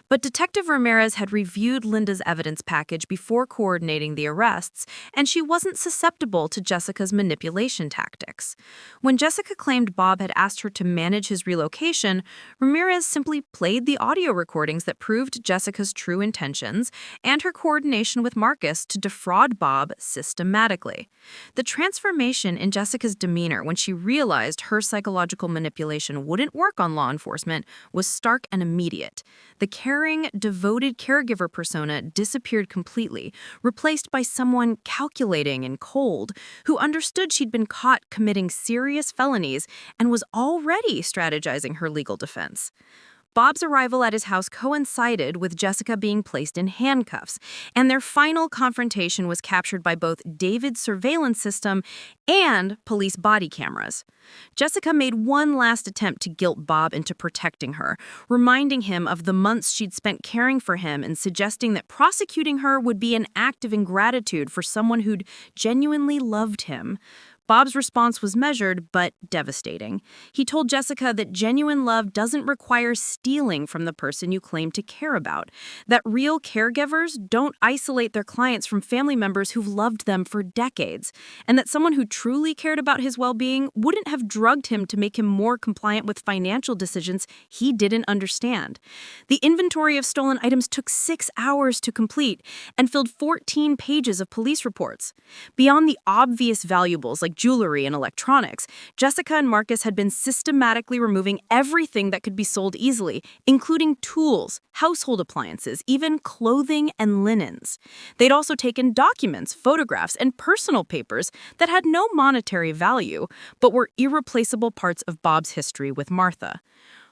But Detective Ramirez had reviewed Linda's evidence package before coordinating the arrests, and she wasn't susceptible to Jessica's manipulation tactics. When Jessica claimed Bob had asked her to manage his relocation, Ramirez simply played the audio recordings that proved Jessica's true intentions and her coordination with Marcus to defraud Bob systematically. The transformation in Jessica's demeanor when she realized her psychological manipulation wouldn't work on law enforcement was stark and immediate. The caring, devoted caregiver persona disappeared completely, replaced by someone calculating and cold, who understood she'd been caught committing serious felonies and was already strategizing her legal defense. Bob's arrival at his house coincided with Jessica being placed in handcuffs, and their final confrontation was captured by both David's surveillance system and police body cameras. Jessica made one last attempt to guilt Bob into protecting her, reminding him of the months she'd spent caring for him and suggesting that prosecuting her would be an act of ingratitude for someone who'd genuinely loved him. Bob's response was measured, but devastating. He told Jessica that genuine love doesn't require stealing from the person you claim to care about, that real caregivers don't isolate their clients from family members who've loved them for decades, and that someone who truly cared about his well-being wouldn't have drugged him to make him more compliant with financial decisions he didn't understand. The inventory of stolen items took 6 hours to complete and filled 14 pages of police reports. Beyond the obvious valuables like jewelry and electronics, Jessica and Marcus had been systematically removing everything that could be sold easily, including tools, household appliances, even clothing and linens. They'd also taken documents, photographs, and personal papers that had no monetary value, but were irreplaceable parts of Bob's history with Martha.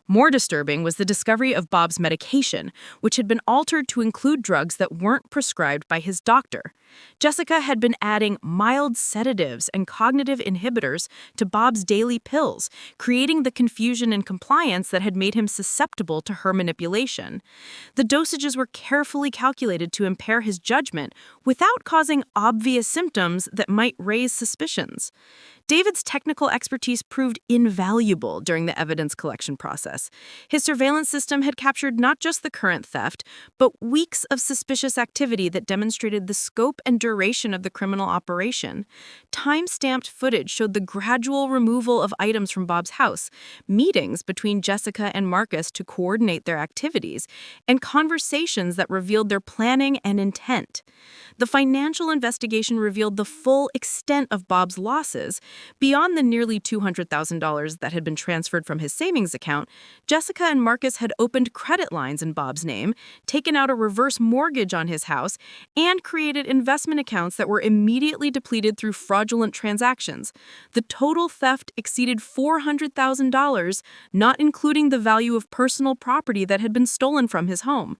More disturbing was the discovery of Bob's medication, which had been altered to include drugs that weren't prescribed by his doctor. Jessica had been adding mild sedatives and cognitive inhibitors to Bob's daily pills, creating the confusion and compliance that had made him susceptible to her manipulation. The dosages were carefully calculated to impair his judgment without causing obvious symptoms that might raise suspicions. David's technical expertise proved invaluable during the evidence collection process. His surveillance system had captured not just the current theft, but weeks of suspicious activity that demonstrated the scope and duration of the criminal operation. Time-stamped footage showed the gradual removal of items from Bob's house, meetings between Jessica and Marcus to coordinate their activities, and conversations that revealed their planning and intent. The financial investigation revealed the full extent of Bob's losses. Beyond the nearly $200,000 that had been transferred from his savings account, Jessica and Marcus had opened credit lines in Bob's name, taken out a reverse mortgage on his house, and created investment accounts that were immediately depleted through fraudulent transactions. The total theft exceeded $400,000, not including the value of personal property that had been stolen from his home.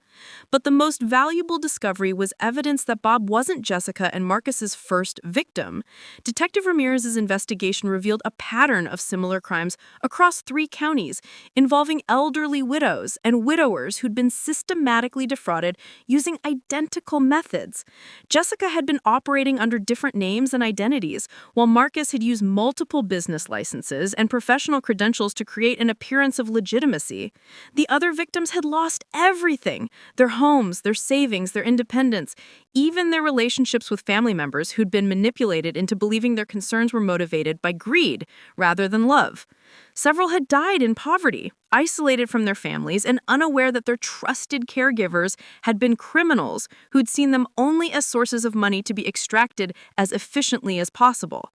But the most valuable discovery was evidence that Bob wasn't Jessica and Marcus's first victim. Detective Ramirez's investigation revealed a pattern of similar crimes across 3 counties, involving elderly widows and widowers who'd been systematically defrauded using identical methods. Jessica had been operating under different names and identities, while Marcus had used multiple business licenses and professional credentials to create an appearance of legitimacy. The other victims had lost everything: their homes, their savings, their independence, even their relationships with family members who'd been manipulated into believing their concerns were motivated by greed rather than love. Several had died in poverty, isolated from their families and unaware that their trusted caregivers had been criminals who'd seen them only as sources of money to be extracted as efficiently as possible.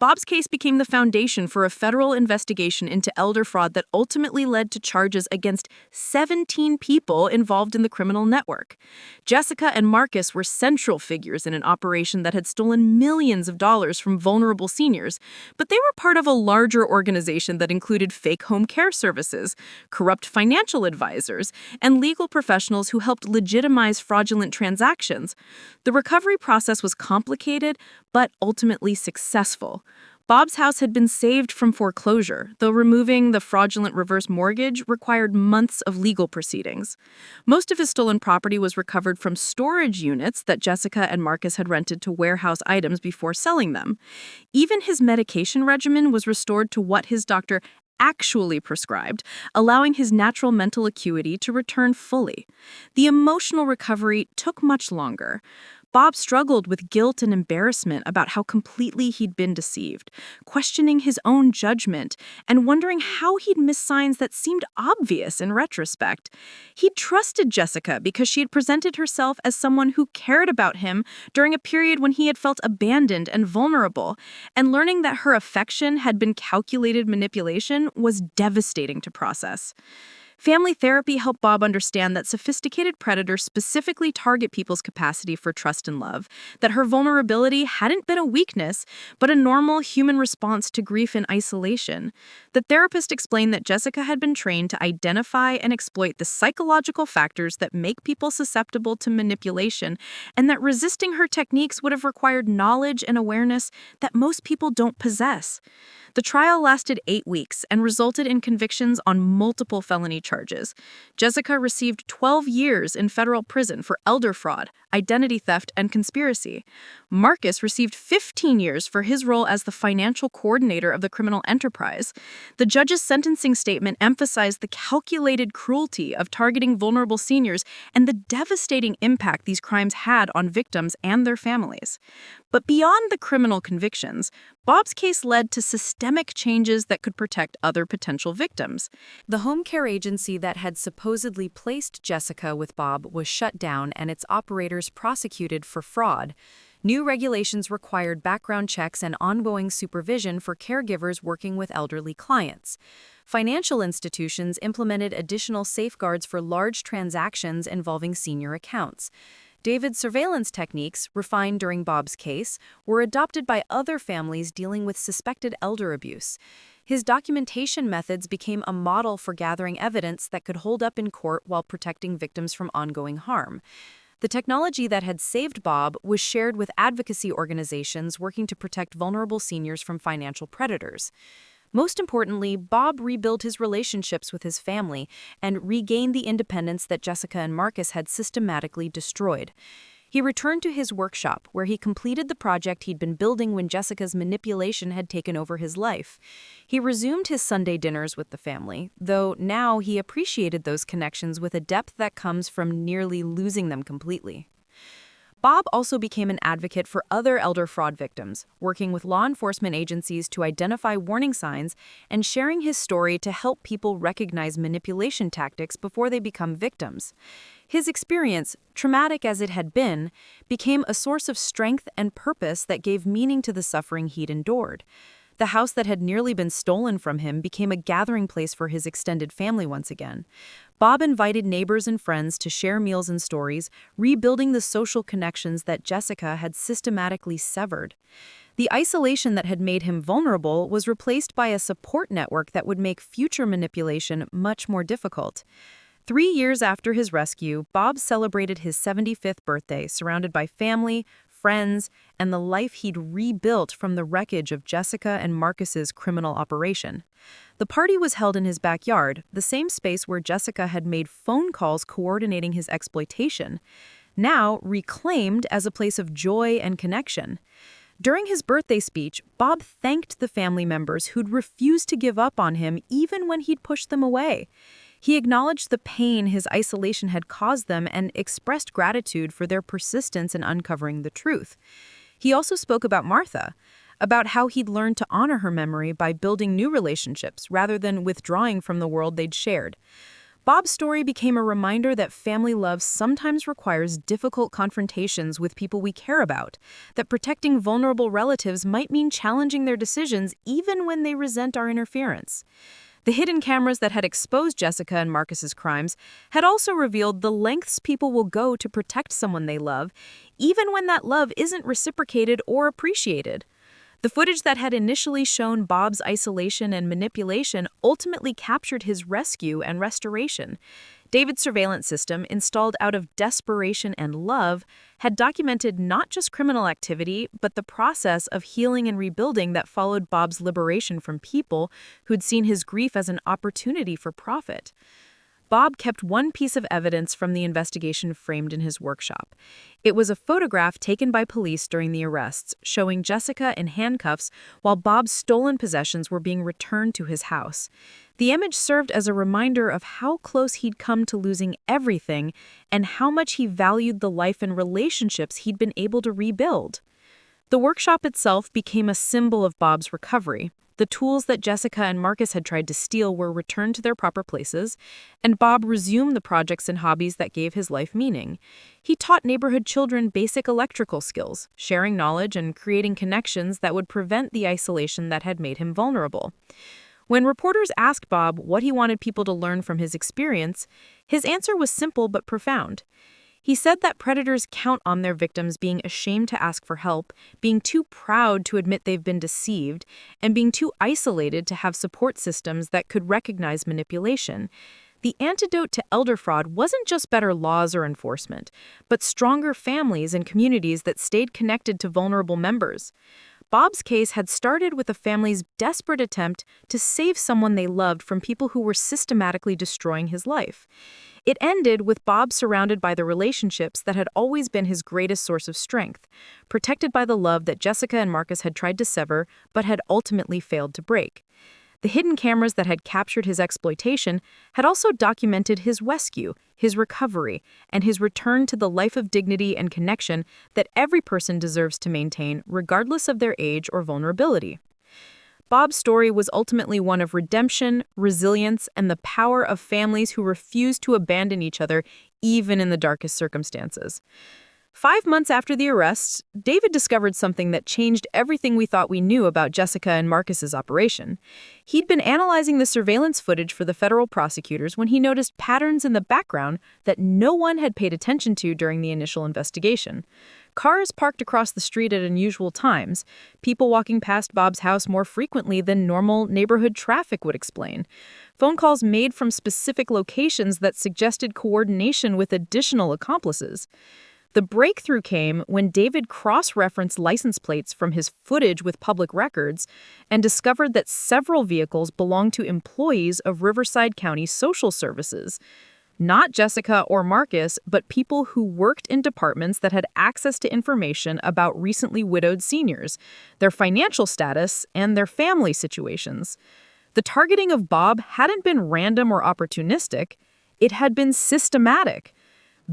Bob's case became the foundation for a federal investigation into elder fraud that ultimately led to charges against 17 people involved in the criminal network. Jessica and Marcus were central figures in an operation that had stolen millions of dollars from vulnerable seniors, but they were part of a larger organization that included fake home care services, corrupt financial advisors, and legal professionals who helped legitimize fraudulent transactions. The recovery process was complicated, but ultimately successful. Bob's house had been saved from foreclosure, though removing the fraudulent reverse mortgage required months of legal proceedings. Most of his stolen property was recovered from storage units that Jessica and Marcus had rented to warehouse items before selling them. Even his medication regimen was restored to what his doctor actually prescribed, allowing his natural mental acuity to return fully. The emotional recovery took much longer. Bob struggled with guilt and embarrassment about how completely he'd been deceived, questioning his own judgment and wondering how he'd missed signs that seemed obvious in retrospect. He'd trusted Jessica because she had presented herself as someone who cared about him during a period when he had felt abandoned and vulnerable, and learning that her affection had been calculated manipulation was devastating to process. Family therapy helped Bob understand that sophisticated predators specifically target people's capacity for trust and love, that her vulnerability hadn't been a weakness, but a normal human response to grief and isolation. The therapist explained that Jessica had been trained to identify and exploit the psychological factors that make people susceptible to manipulation, and that resisting her techniques would have required knowledge and awareness that most people don't possess. The trial lasted 8 weeks and resulted in convictions on multiple felony charges. Jessica received 12 years in federal prison for elder fraud, identity theft, and conspiracy. Marcus received 15 years for his role as the financial coordinator of the criminal enterprise. The judge's sentencing statement emphasized the calculated cruelty of targeting vulnerable seniors and the devastating impact these crimes had on victims and their families. But beyond the criminal convictions, Bob's case led to systemic changes that could protect other potential victims. The home care agency that had supposedly placed Jessica with Bob was shut down and its operators prosecuted for fraud. New regulations required background checks and ongoing supervision for caregivers working with elderly clients. Financial institutions implemented additional safeguards for large transactions involving senior accounts. David's surveillance techniques, refined during Bob's case, were adopted by other families dealing with suspected elder abuse. His documentation methods became a model for gathering evidence that could hold up in court while protecting victims from ongoing harm. The technology that had saved Bob was shared with advocacy organizations working to protect vulnerable seniors from financial predators. Most importantly, Bob rebuilt his relationships with his family and regained the independence that Jessica and Marcus had systematically destroyed. He returned to his workshop, where he completed the project he'd been building when Jessica's manipulation had taken over his life. He resumed his Sunday dinners with the family, though now he appreciated those connections with a depth that comes from nearly losing them completely. Bob also became an advocate for other elder fraud victims, working with law enforcement agencies to identify warning signs and sharing his story to help people recognize manipulation tactics before they become victims. His experience, traumatic as it had been, became a source of strength and purpose that gave meaning to the suffering he'd endured. The house that had nearly been stolen from him became a gathering place for his extended family once again. Bob invited neighbors and friends to share meals and stories, rebuilding the social connections that Jessica had systematically severed. The isolation that had made him vulnerable was replaced by a support network that would make future manipulation much more difficult. 3 years after his rescue, Bob celebrated his 75th birthday surrounded by family, friends, and the life he'd rebuilt from the wreckage of Jessica and Marcus's criminal operation. The party was held in his backyard, the same space where Jessica had made phone calls coordinating his exploitation, now reclaimed as a place of joy and connection. During his birthday speech, Bob thanked the family members who'd refused to give up on him even when he'd pushed them away. He acknowledged the pain his isolation had caused them and expressed gratitude for their persistence in uncovering the truth. He also spoke about Martha, about how he'd learned to honor her memory by building new relationships rather than withdrawing from the world they'd shared. Bob's story became a reminder that family love sometimes requires difficult confrontations with people we care about, that protecting vulnerable relatives might mean challenging their decisions even when they resent our interference. The hidden cameras that had exposed Jessica and Marcus's crimes had also revealed the lengths people will go to protect someone they love, even when that love isn't reciprocated or appreciated. The footage that had initially shown Bob's isolation and manipulation ultimately captured his rescue and restoration. David's surveillance system, installed out of desperation and love, had documented not just criminal activity, but the process of healing and rebuilding that followed Bob's liberation from people who'd seen his grief as an opportunity for profit. Bob kept one piece of evidence from the investigation framed in his workshop. It was a photograph taken by police during the arrests, showing Jessica in handcuffs while Bob's stolen possessions were being returned to his house. The image served as a reminder of how close he'd come to losing everything and how much he valued the life and relationships he'd been able to rebuild. The workshop itself became a symbol of Bob's recovery. The tools that Jessica and Marcus had tried to steal were returned to their proper places, and Bob resumed the projects and hobbies that gave his life meaning. He taught neighborhood children basic electrical skills, sharing knowledge and creating connections that would prevent the isolation that had made him vulnerable. When reporters asked Bob what he wanted people to learn from his experience, his answer was simple but profound. He said that predators count on their victims being ashamed to ask for help, being too proud to admit they've been deceived, and being too isolated to have support systems that could recognize manipulation. The antidote to elder fraud wasn't just better laws or enforcement, but stronger families and communities that stayed connected to vulnerable members. Bob's case had started with a family's desperate attempt to save someone they loved from people who were systematically destroying his life. It ended with Bob surrounded by the relationships that had always been his greatest source of strength, protected by the love that Jessica and Marcus had tried to sever but had ultimately failed to break. The hidden cameras that had captured his exploitation had also documented his rescue, his recovery, and his return to the life of dignity and connection that every person deserves to maintain, regardless of their age or vulnerability. Bob's story was ultimately one of redemption, resilience, and the power of families who refused to abandon each other even in the darkest circumstances. 5 months after the arrests, David discovered something that changed everything we thought we knew about Jessica and Marcus's operation. He'd been analyzing the surveillance footage for the federal prosecutors when he noticed patterns in the background that no one had paid attention to during the initial investigation. Cars parked across the street at unusual times, people walking past Bob's house more frequently than normal neighborhood traffic would explain, phone calls made from specific locations that suggested coordination with additional accomplices. The breakthrough came when David cross-referenced license plates from his footage with public records and discovered that several vehicles belonged to employees of Riverside County Social Services. Not Jessica or Marcus, but people who worked in departments that had access to information about recently widowed seniors, their financial status, and their family situations. The targeting of Bob hadn't been random or opportunistic. It had been systematic,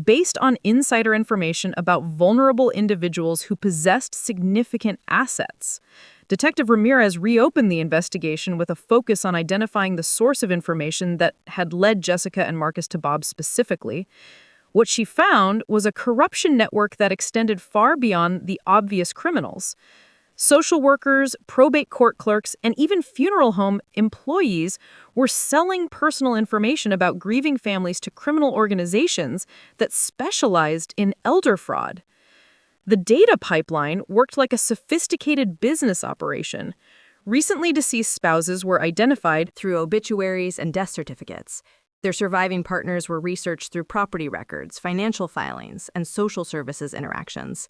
based on insider information about vulnerable individuals who possessed significant assets. Detective Ramirez reopened the investigation with a focus on identifying the source of information that had led Jessica and Marcus to Bob specifically. What she found was a corruption network that extended far beyond the obvious criminals. Social workers, probate court clerks, and even funeral home employees were selling personal information about grieving families to criminal organizations that specialized in elder fraud. The data pipeline worked like a sophisticated business operation. Recently deceased spouses were identified Through obituaries and death certificates. Their surviving partners were researched through property records, financial filings, and social services interactions.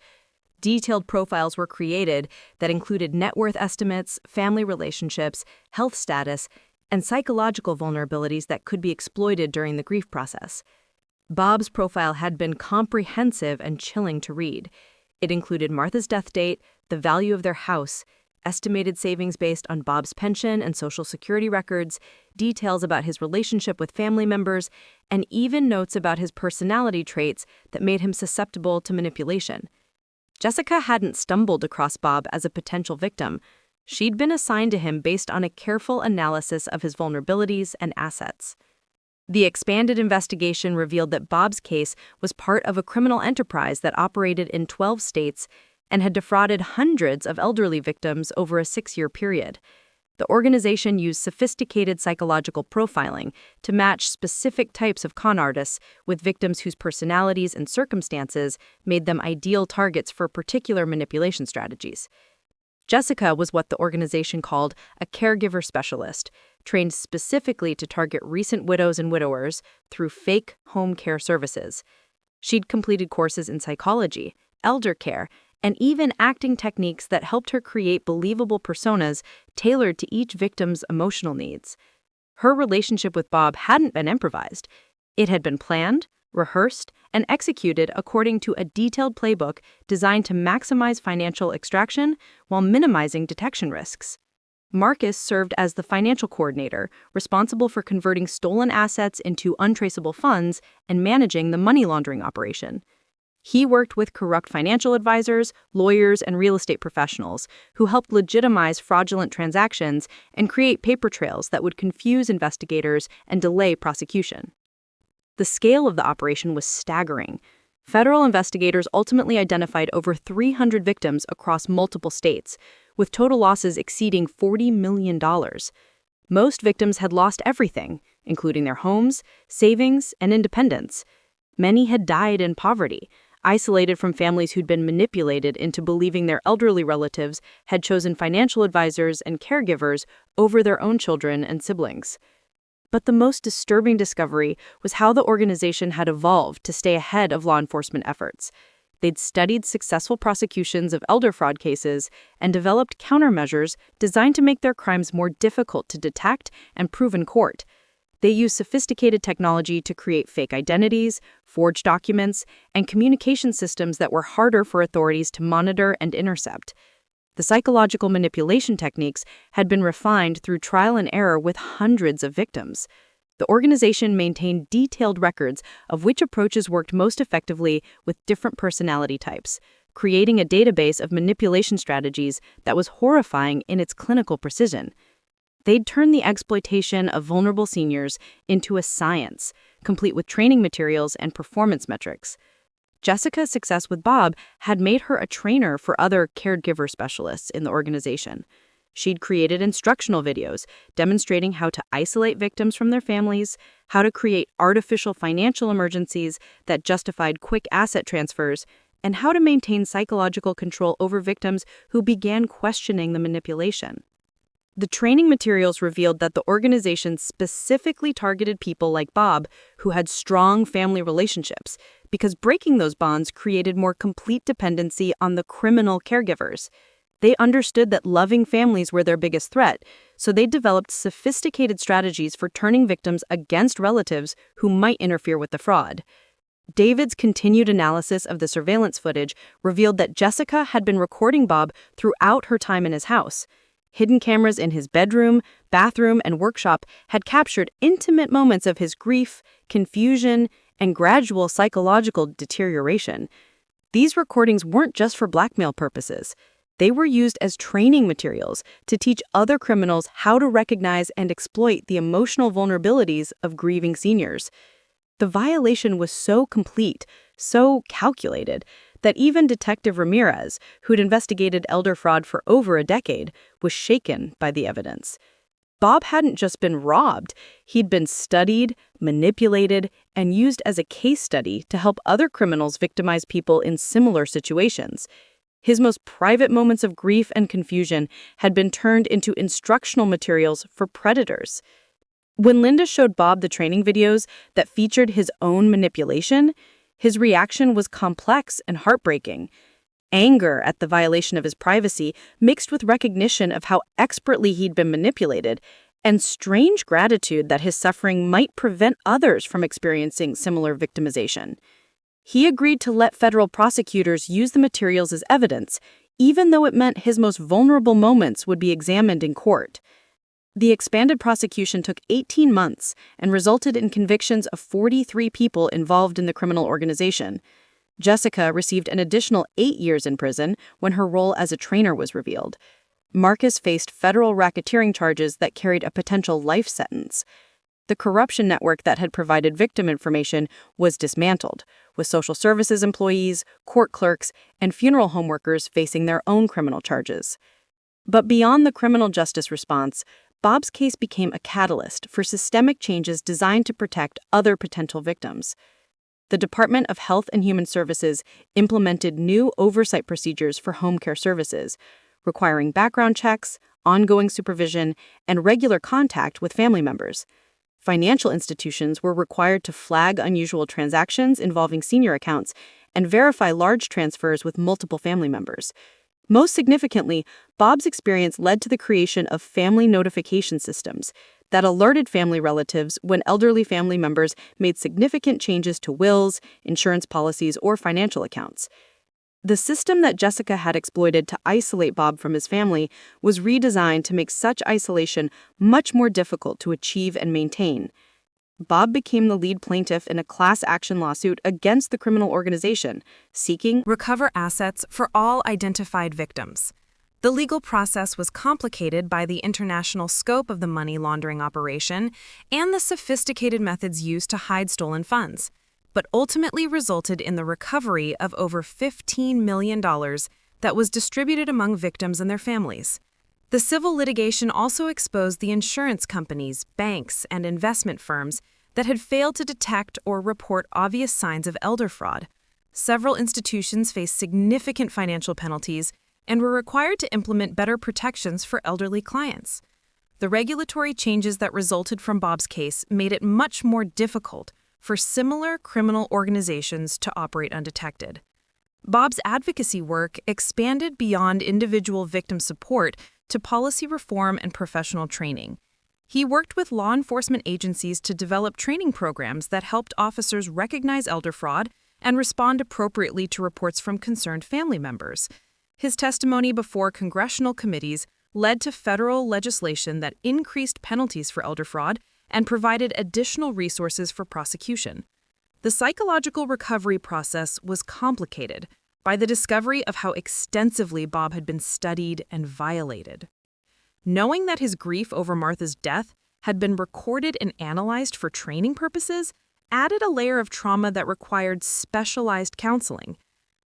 Detailed profiles were created that included net worth estimates, family relationships, health status, and psychological vulnerabilities that could be exploited during the grief process. Bob's profile had been comprehensive and chilling to read. It included Martha's death date, the value of their house, estimated savings based on Bob's pension and Social Security records, details about his relationship with family members, and even notes about his personality traits that made him susceptible to manipulation. Jessica hadn't stumbled across Bob as a potential victim. She'd been assigned to him based on a careful analysis of his vulnerabilities and assets. The expanded investigation revealed that Bob's case was part of a criminal enterprise that operated in 12 states and had defrauded hundreds of elderly victims over a 6-year period. The organization used sophisticated psychological profiling to match specific types of con artists with victims whose personalities and circumstances made them ideal targets for particular manipulation strategies. Jessica was what the organization called a caregiver specialist, trained specifically to target recent widows and widowers through fake home care services. She'd completed courses in psychology, elder care, and even acting techniques that helped her create believable personas tailored to each victim's emotional needs. Her relationship with Bob hadn't been improvised. It had been planned, rehearsed, and executed according to a detailed playbook designed to maximize financial extraction while minimizing detection risks. Marcus served as the financial coordinator, responsible for converting stolen assets into untraceable funds and managing the money laundering operation. He worked with corrupt financial advisors, lawyers, and real estate professionals who helped legitimize fraudulent transactions and create paper trails that would confuse investigators and delay prosecution. The scale of the operation was staggering. Federal investigators ultimately identified over 300 victims across multiple states, with total losses exceeding $40 million. Most victims had lost everything, including their homes, savings, and independence. Many had died in poverty, isolated from families who'd been manipulated into believing their elderly relatives had chosen financial advisors and caregivers over their own children and siblings. But the most disturbing discovery was how the organization had evolved to stay ahead of law enforcement efforts. They'd studied successful prosecutions of elder fraud cases and developed countermeasures designed to make their crimes more difficult to detect and prove in court. They used sophisticated technology to create fake identities, forged documents, and communication systems that were harder for authorities to monitor and intercept. The psychological manipulation techniques had been refined through trial and error with hundreds of victims. The organization maintained detailed records of which approaches worked most effectively with different personality types, creating a database of manipulation strategies that was horrifying in its clinical precision. They'd turn the exploitation of vulnerable seniors into a science, complete with training materials and performance metrics. Jessica's success with Bob had made her a trainer for other caregiver specialists in the organization. She'd created instructional videos demonstrating how to isolate victims from their families, how to create artificial financial emergencies that justified quick asset transfers, and how to maintain psychological control over victims who began questioning the manipulation. The training materials revealed that the organization specifically targeted people like Bob who had strong family relationships, because breaking those bonds created more complete dependency on the criminal caregivers. They understood that loving families were their biggest threat, so they developed sophisticated strategies for turning victims against relatives who might interfere with the fraud. David's continued analysis of the surveillance footage revealed that Jessica had been recording Bob throughout her time in his house. Hidden cameras in his bedroom, bathroom, and workshop had captured intimate moments of his grief, confusion, and gradual psychological deterioration. These recordings weren't just for blackmail purposes. They were used as training materials to teach other criminals how to recognize and exploit the emotional vulnerabilities of grieving seniors. The violation was so complete, so calculated, that even Detective Ramirez, who'd investigated elder fraud for over a decade, was shaken by the evidence. Bob hadn't just been robbed, he'd been studied, manipulated, and used as a case study to help other criminals victimize people in similar situations. His most private moments of grief and confusion had been turned into instructional materials for predators. When Linda showed Bob the training videos that featured his own manipulation, his reaction was complex and heartbreaking. Anger at the violation of his privacy mixed with recognition of how expertly he'd been manipulated, and strange gratitude that his suffering might prevent others from experiencing similar victimization. He agreed to let federal prosecutors use the materials as evidence, even though it meant his most vulnerable moments would be examined in court. The expanded prosecution took 18 months and resulted in convictions of 43 people involved in the criminal organization. Jessica received an additional 8 years in prison when her role as a trainer was revealed. Marcus faced federal racketeering charges that carried a potential life sentence. The corruption network that had provided victim information was dismantled, with social services employees, court clerks, and funeral home workers facing their own criminal charges. But beyond the criminal justice response, Bob's case became a catalyst for systemic changes designed to protect other potential victims. The Department of Health and Human Services implemented new oversight procedures for home care services, requiring background checks, ongoing supervision, and regular contact with family members. Financial institutions were required to flag unusual transactions involving senior accounts and verify large transfers with multiple family members. Most significantly, Bob's experience led to the creation of family notification systems that alerted family relatives when elderly family members made significant changes to wills, insurance policies, or financial accounts. The system that Jessica had exploited to isolate Bob from his family was redesigned to make such isolation much more difficult to achieve and maintain. Bob became the lead plaintiff in a class action lawsuit against the criminal organization, seeking recover assets for all identified victims. The legal process was complicated by the international scope of the money laundering operation and the sophisticated methods used to hide stolen funds, but ultimately resulted in the recovery of over $15 million that was distributed among victims and their families. The civil litigation also exposed the insurance companies, banks, and investment firms that had failed to detect or report obvious signs of elder fraud. Several institutions faced significant financial penalties and were required to implement better protections for elderly clients. The regulatory changes that resulted from Bob's case made it much more difficult for similar criminal organizations to operate undetected. Bob's advocacy work expanded beyond individual victim support to policy reform and professional training. He worked with law enforcement agencies to develop training programs that helped officers recognize elder fraud and respond appropriately to reports from concerned family members. His testimony before congressional committees led to federal legislation that increased penalties for elder fraud and provided additional resources for prosecution. The psychological recovery process was complicated by the discovery of how extensively Bob had been studied and violated. Knowing that his grief over Martha's death had been recorded and analyzed for training purposes added a layer of trauma that required specialized counseling.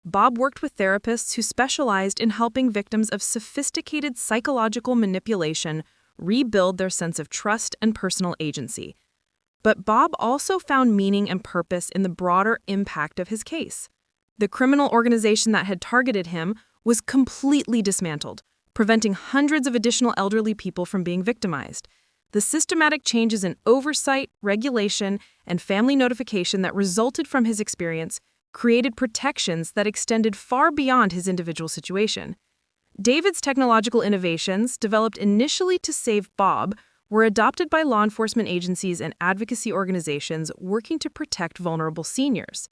Bob worked with therapists who specialized in helping victims of sophisticated psychological manipulation rebuild their sense of trust and personal agency. But Bob also found meaning and purpose in the broader impact of his case. The criminal organization that had targeted him was completely dismantled, preventing hundreds of additional elderly people from being victimized. The systematic changes in oversight, regulation, and family notification that resulted from his experience created protections that extended far beyond his individual situation. David's technological innovations, developed initially to save Bob, were adopted by law enforcement agencies and advocacy organizations working to protect vulnerable seniors.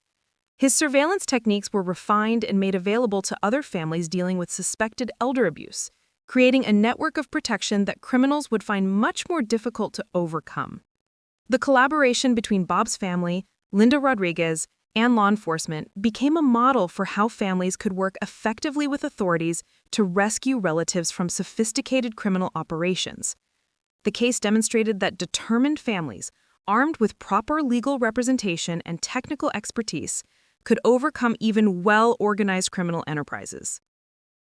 His surveillance techniques were refined and made available to other families dealing with suspected elder abuse, creating a network of protection that criminals would find much more difficult to overcome. The collaboration between Bob's family, Linda Rodriguez, and law enforcement became a model for how families could work effectively with authorities to rescue relatives from sophisticated criminal operations. The case demonstrated that determined families, armed with proper legal representation and technical expertise, could overcome even well-organized criminal enterprises.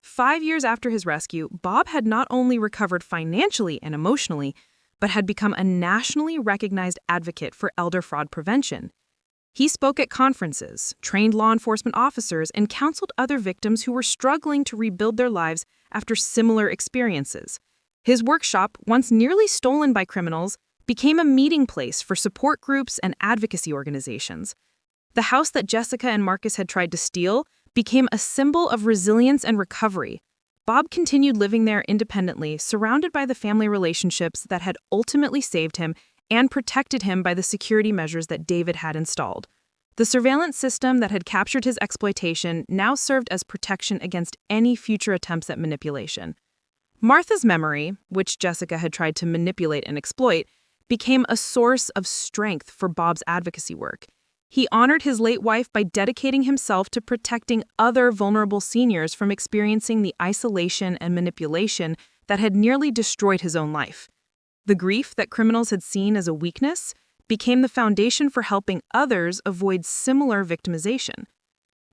5 years after his rescue, Bob had not only recovered financially and emotionally, but had become a nationally recognized advocate for elder fraud prevention. He spoke at conferences, trained law enforcement officers, and counseled other victims who were struggling to rebuild their lives after similar experiences. His workshop, once nearly stolen by criminals, became a meeting place for support groups and advocacy organizations. The house that Jessica and Marcus had tried to steal became a symbol of resilience and recovery. Bob continued living there independently, surrounded by the family relationships that had ultimately saved him and protected him by the security measures that David had installed. The surveillance system that had captured his exploitation now served as protection against any future attempts at manipulation. Martha's memory, which Jessica had tried to manipulate and exploit, became a source of strength for Bob's advocacy work. He honored his late wife by dedicating himself to protecting other vulnerable seniors from experiencing the isolation and manipulation that had nearly destroyed his own life. The grief that criminals had seen as a weakness became the foundation for helping others avoid similar victimization.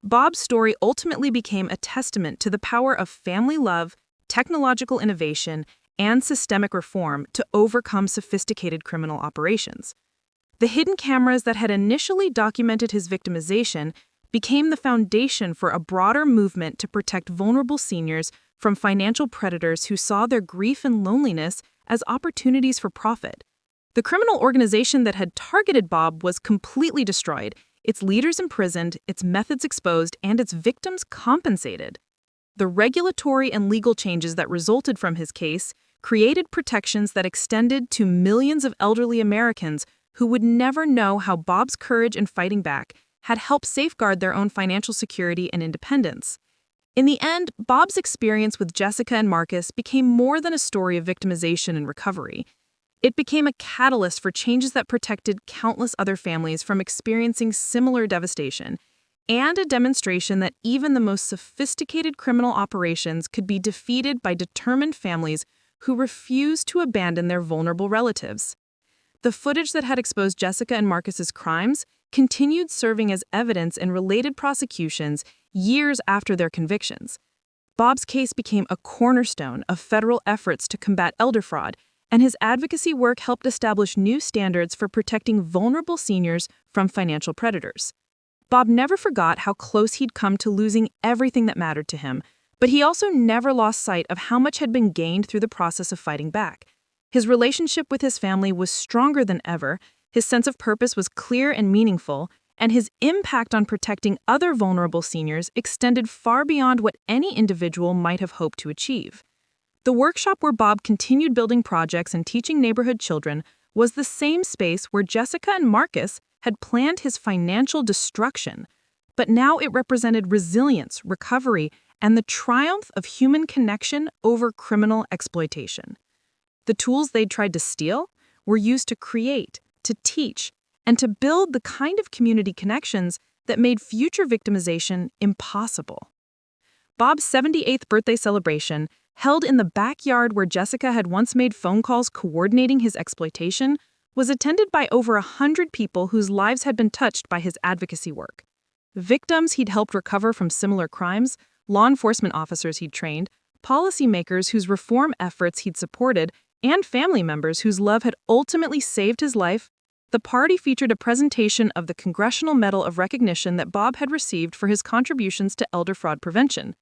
Bob's story ultimately became a testament to the power of family love, technological innovation, and systemic reform to overcome sophisticated criminal operations. The hidden cameras that had initially documented his victimization became the foundation for a broader movement to protect vulnerable seniors from financial predators who saw their grief and loneliness as opportunities for profit. The criminal organization that had targeted Bob was completely destroyed, its leaders imprisoned, its methods exposed, and its victims compensated. The regulatory and legal changes that resulted from his case created protections that extended to millions of elderly Americans who would never know how Bob's courage in fighting back had helped safeguard their own financial security and independence. In the end, Bob's experience with Jessica and Marcus became more than a story of victimization and recovery. It became a catalyst for changes that protected countless other families from experiencing similar devastation, and a demonstration that even the most sophisticated criminal operations could be defeated by determined families who refused to abandon their vulnerable relatives. The footage that had exposed Jessica and Marcus's crimes continued serving as evidence in related prosecutions years after their convictions. Bob's case became a cornerstone of federal efforts to combat elder fraud, and his advocacy work helped establish new standards for protecting vulnerable seniors from financial predators. Bob never forgot how close he'd come to losing everything that mattered to him, but he also never lost sight of how much had been gained through the process of fighting back. His relationship with his family was stronger than ever, his sense of purpose was clear and meaningful, and his impact on protecting other vulnerable seniors extended far beyond what any individual might have hoped to achieve. The workshop where Bob continued building projects and teaching neighborhood children was the same space where Jessica and Marcus had planned his financial destruction, but now it represented resilience, recovery, and the triumph of human connection over criminal exploitation. The tools they'd tried to steal were used to create, to teach, and to build the kind of community connections that made future victimization impossible. Bob's 78th birthday celebration, held in the backyard where Jessica had once made phone calls coordinating his exploitation, was attended by over 100 people whose lives had been touched by his advocacy work. Victims he'd helped recover from similar crimes, law enforcement officers he'd trained, policymakers whose reform efforts he'd supported, and family members whose love had ultimately saved his life. The party featured a presentation of the Congressional Medal of Recognition that Bob had received for his contributions to elder fraud prevention.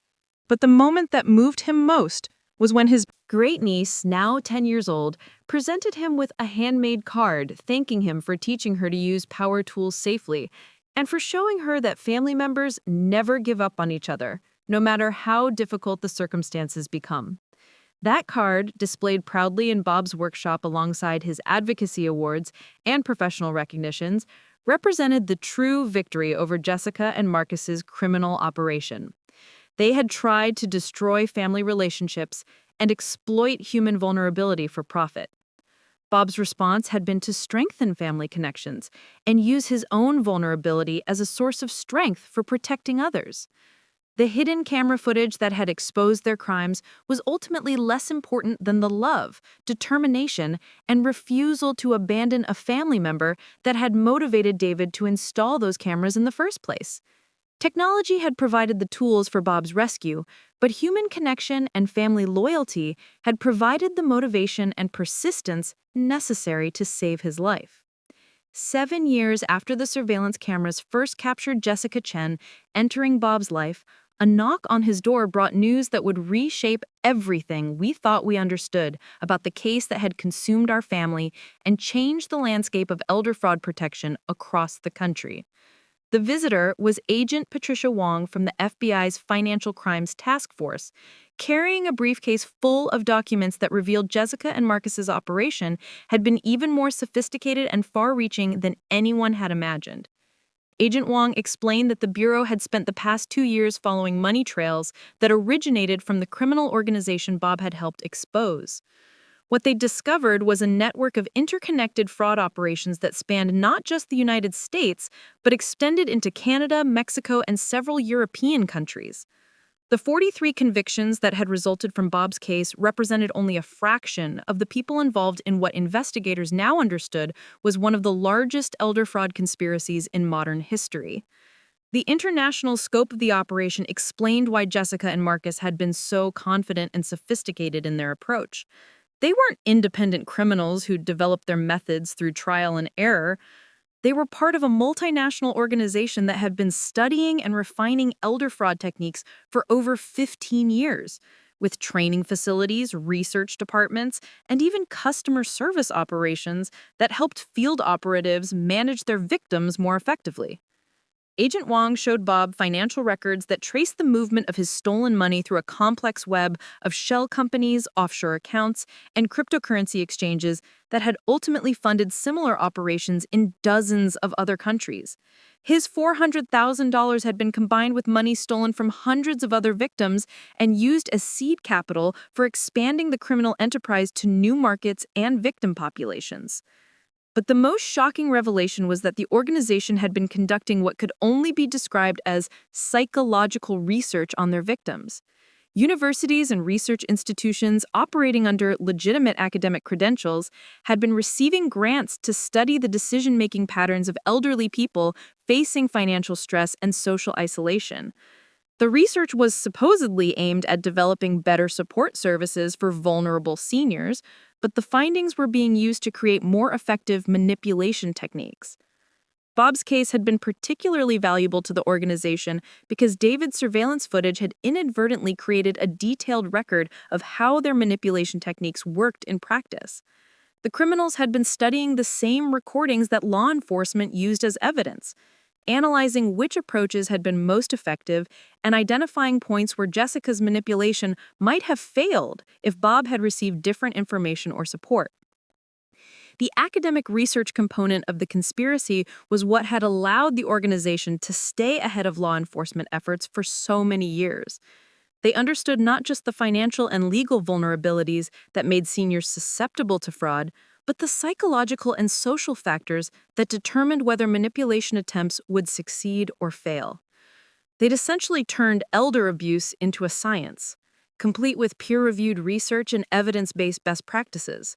But the moment that moved him most was when his Great niece, now 10 years old, presented him with a handmade card thanking him for teaching her to use power tools safely and for showing her that family members never give up on each other, no matter how difficult the circumstances become. That card, displayed proudly in Bob's workshop alongside his advocacy awards and professional recognitions, represented the true victory over Jessica and Marcus's criminal operation. They had tried to destroy family relationships and exploit human vulnerability for profit. Bob's response had been to strengthen family connections and use his own vulnerability as a source of strength for protecting others. The hidden camera footage that had exposed their crimes was ultimately less important than the love, determination, and refusal to abandon a family member that had motivated David to install those cameras in the first place. Technology had provided the tools for Bob's rescue, but human connection and family loyalty had provided the motivation and persistence necessary to save his life. 7 years after the surveillance cameras first captured Jessica Chen entering Bob's life, a knock on his door brought news that would reshape everything we thought we understood about the case that had consumed our family and changed the landscape of elder fraud protection across the country. The visitor was Agent Patricia Wong from the FBI's Financial Crimes Task Force, carrying a briefcase full of documents that revealed Jessica and Marcus's operation had been even more sophisticated and far-reaching than anyone had imagined. Agent Wong explained that the Bureau had spent the past 2 years following money trails that originated from the criminal organization Bob had helped expose. What they discovered was a network of interconnected fraud operations that spanned not just the United States, but extended into Canada, Mexico, and several European countries. The 43 convictions that had resulted from Bob's case represented only a fraction of the people involved in what investigators now understood was one of the largest elder fraud conspiracies in modern history. The international scope of the operation explained why Jessica and Marcus had been so confident and sophisticated in their approach. They weren't independent criminals who developed their methods through trial and error. They were part of a multinational organization that had been studying and refining elder fraud techniques for over 15 years, with training facilities, research departments, and even customer service operations that helped field operatives manage their victims more effectively. Agent Wong showed Bob financial records that traced the movement of his stolen money through a complex web of shell companies, offshore accounts, and cryptocurrency exchanges that had ultimately funded similar operations in dozens of other countries. His $400,000 had been combined with money stolen from hundreds of other victims and used as seed capital for expanding the criminal enterprise to new markets and victim populations. But the most shocking revelation was that the organization had been conducting what could only be described as psychological research on their victims. Universities and research institutions operating under legitimate academic credentials had been receiving grants to study the decision-making patterns of elderly people facing financial stress and social isolation. The research was supposedly aimed at developing better support services for vulnerable seniors, but the findings were being used to create more effective manipulation techniques. Bob's case had been particularly valuable to the organization because David's surveillance footage had inadvertently created a detailed record of how their manipulation techniques worked in practice. The criminals had been studying the same recordings that law enforcement used as evidence, analyzing which approaches had been most effective and identifying points where Jessica's manipulation might have failed if Bob had received different information or support. The academic research component of the conspiracy was what had allowed the organization to stay ahead of law enforcement efforts for so many years. They understood not just the financial and legal vulnerabilities that made seniors susceptible to fraud, but the psychological and social factors that determined whether manipulation attempts would succeed or fail. They'd essentially turned elder abuse into a science, complete with peer-reviewed research and evidence-based best practices.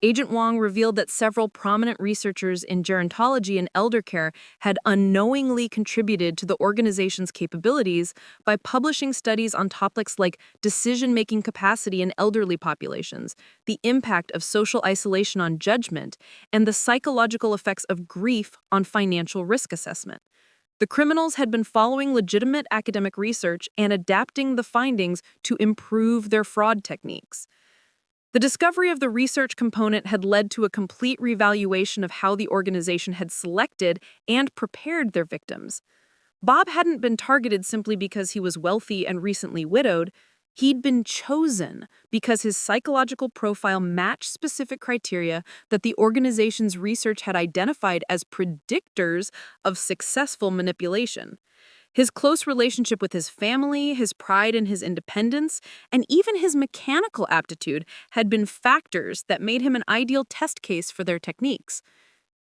Agent Wong revealed that several prominent researchers in gerontology and elder care had unknowingly contributed to the organization's capabilities by publishing studies on topics like decision-making capacity in elderly populations, the impact of social isolation on judgment, and the psychological effects of grief on financial risk assessment. The criminals had been following legitimate academic research and adapting the findings to improve their fraud techniques. The discovery of the research component had led to a complete revaluation of how the organization had selected and prepared their victims. Bob hadn't been targeted simply because he was wealthy and recently widowed. He'd been chosen because his psychological profile matched specific criteria that the organization's research had identified as predictors of successful manipulation. His close relationship with his family, his pride in his independence, and even his mechanical aptitude had been factors that made him an ideal test case for their techniques.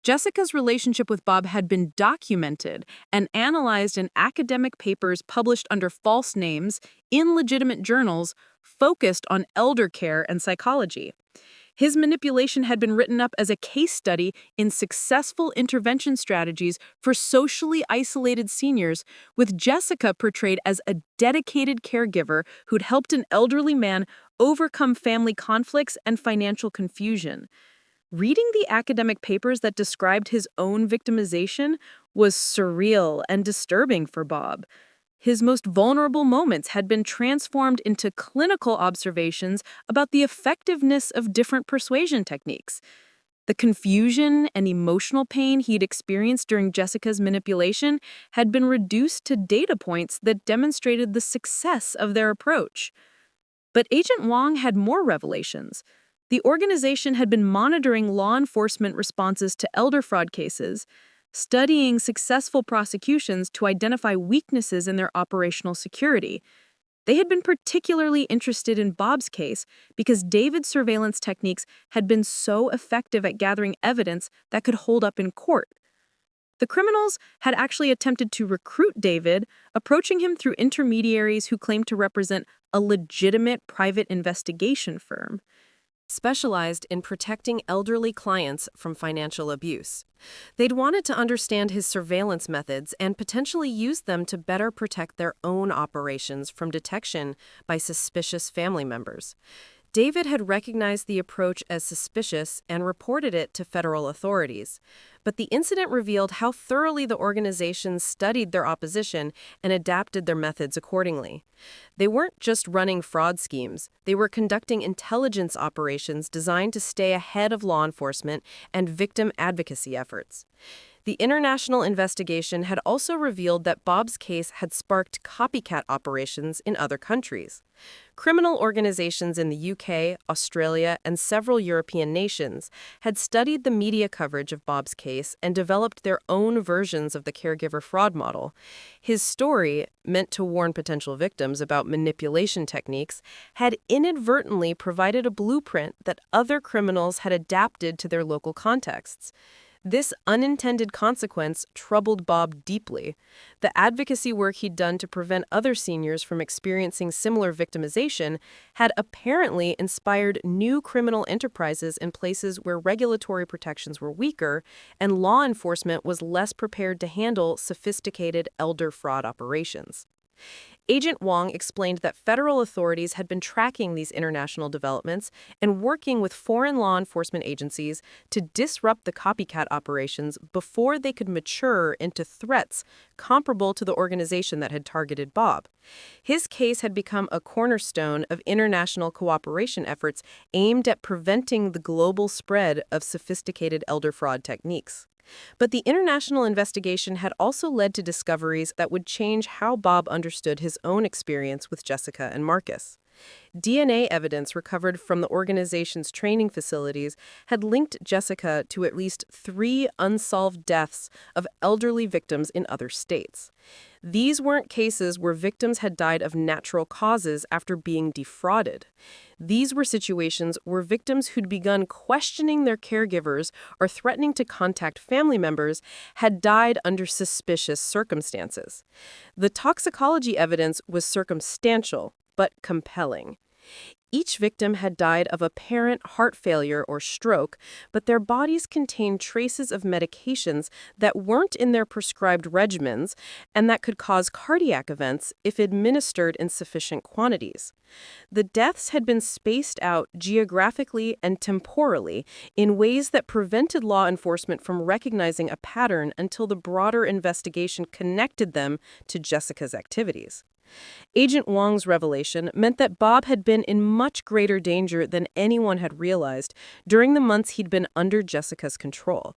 Jessica's relationship with Bob had been documented and analyzed in academic papers published under false names in legitimate journals focused on elder care and psychology. His manipulation had been written up as a case study in successful intervention strategies for socially isolated seniors, with Jessica portrayed as a dedicated caregiver who'd helped an elderly man overcome family conflicts and financial confusion. Reading the academic papers that described his own victimization was surreal and disturbing for Bob. His most vulnerable moments had been transformed into clinical observations about the effectiveness of different persuasion techniques. The confusion and emotional pain he'd experienced during Jessica's manipulation had been reduced to data points that demonstrated the success of their approach. But Agent Wong had more revelations. The organization had been monitoring law enforcement responses to elder fraud cases, studying successful prosecutions to identify weaknesses in their operational security. They had been particularly interested in Bob's case because David's surveillance techniques had been so effective at gathering evidence that could hold up in court. The criminals had actually attempted to recruit David, approaching him through intermediaries who claimed to represent a legitimate private investigation firm. Specialized in protecting elderly clients from financial abuse. They'd wanted to understand his surveillance methods and potentially use them to better protect their own operations from detection by suspicious family members. David had recognized the approach as suspicious and reported it to federal authorities. But the incident revealed how thoroughly the organization studied their opposition and adapted their methods accordingly. They weren't just running fraud schemes, they were conducting intelligence operations designed to stay ahead of law enforcement and victim advocacy efforts. The international investigation had also revealed that Bob's case had sparked copycat operations in other countries. Criminal organizations in the UK, Australia, and several European nations had studied the media coverage of Bob's case and developed their own versions of the caregiver fraud model. His story, meant to warn potential victims about manipulation techniques, had inadvertently provided a blueprint that other criminals had adapted to their local contexts. This unintended consequence troubled Bob deeply. The advocacy work he'd done to prevent other seniors from experiencing similar victimization had apparently inspired new criminal enterprises in places where regulatory protections were weaker and law enforcement was less prepared to handle sophisticated elder fraud operations. Agent Wong explained that federal authorities had been tracking these international developments and working with foreign law enforcement agencies to disrupt the copycat operations before they could mature into threats comparable to the organization that had targeted Bob. His case had become a cornerstone of international cooperation efforts aimed at preventing the global spread of sophisticated elder fraud techniques. But the international investigation had also led to discoveries that would change how Bob understood his own experience with Jessica and Marcus. DNA evidence recovered from the organization's training facilities had linked Jessica to at least 3 unsolved deaths of elderly victims in other states. These weren't cases where victims had died of natural causes after being defrauded. These were situations where victims who'd begun questioning their caregivers or threatening to contact family members had died under suspicious circumstances. The toxicology evidence was circumstantial, but compelling. Each victim had died of apparent heart failure or stroke, but their bodies contained traces of medications that weren't in their prescribed regimens and that could cause cardiac events if administered in sufficient quantities. The deaths had been spaced out geographically and temporally in ways that prevented law enforcement from recognizing a pattern until the broader investigation connected them to Jessica's activities. Agent Wong's revelation meant that Bob had been in much greater danger than anyone had realized during the months he'd been under Jessica's control.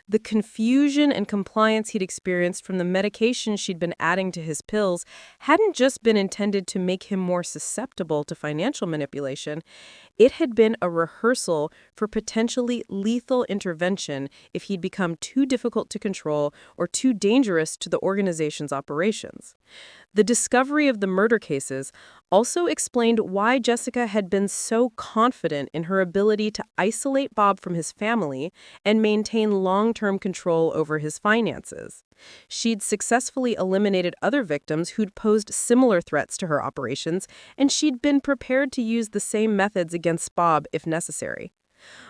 The confusion and compliance he'd experienced from the medication she'd been adding to his pills hadn't just been intended to make him more susceptible to financial manipulation. It had been a rehearsal for potentially lethal intervention if he'd become too difficult to control or too dangerous to the organization's operations. The discovery of the murder cases also explained why Jessica had been so confident in her ability to isolate Bob from his family and maintain long-term control over his finances. She'd successfully eliminated other victims who'd posed similar threats to her operations, and she'd been prepared to use the same methods against Bob if necessary.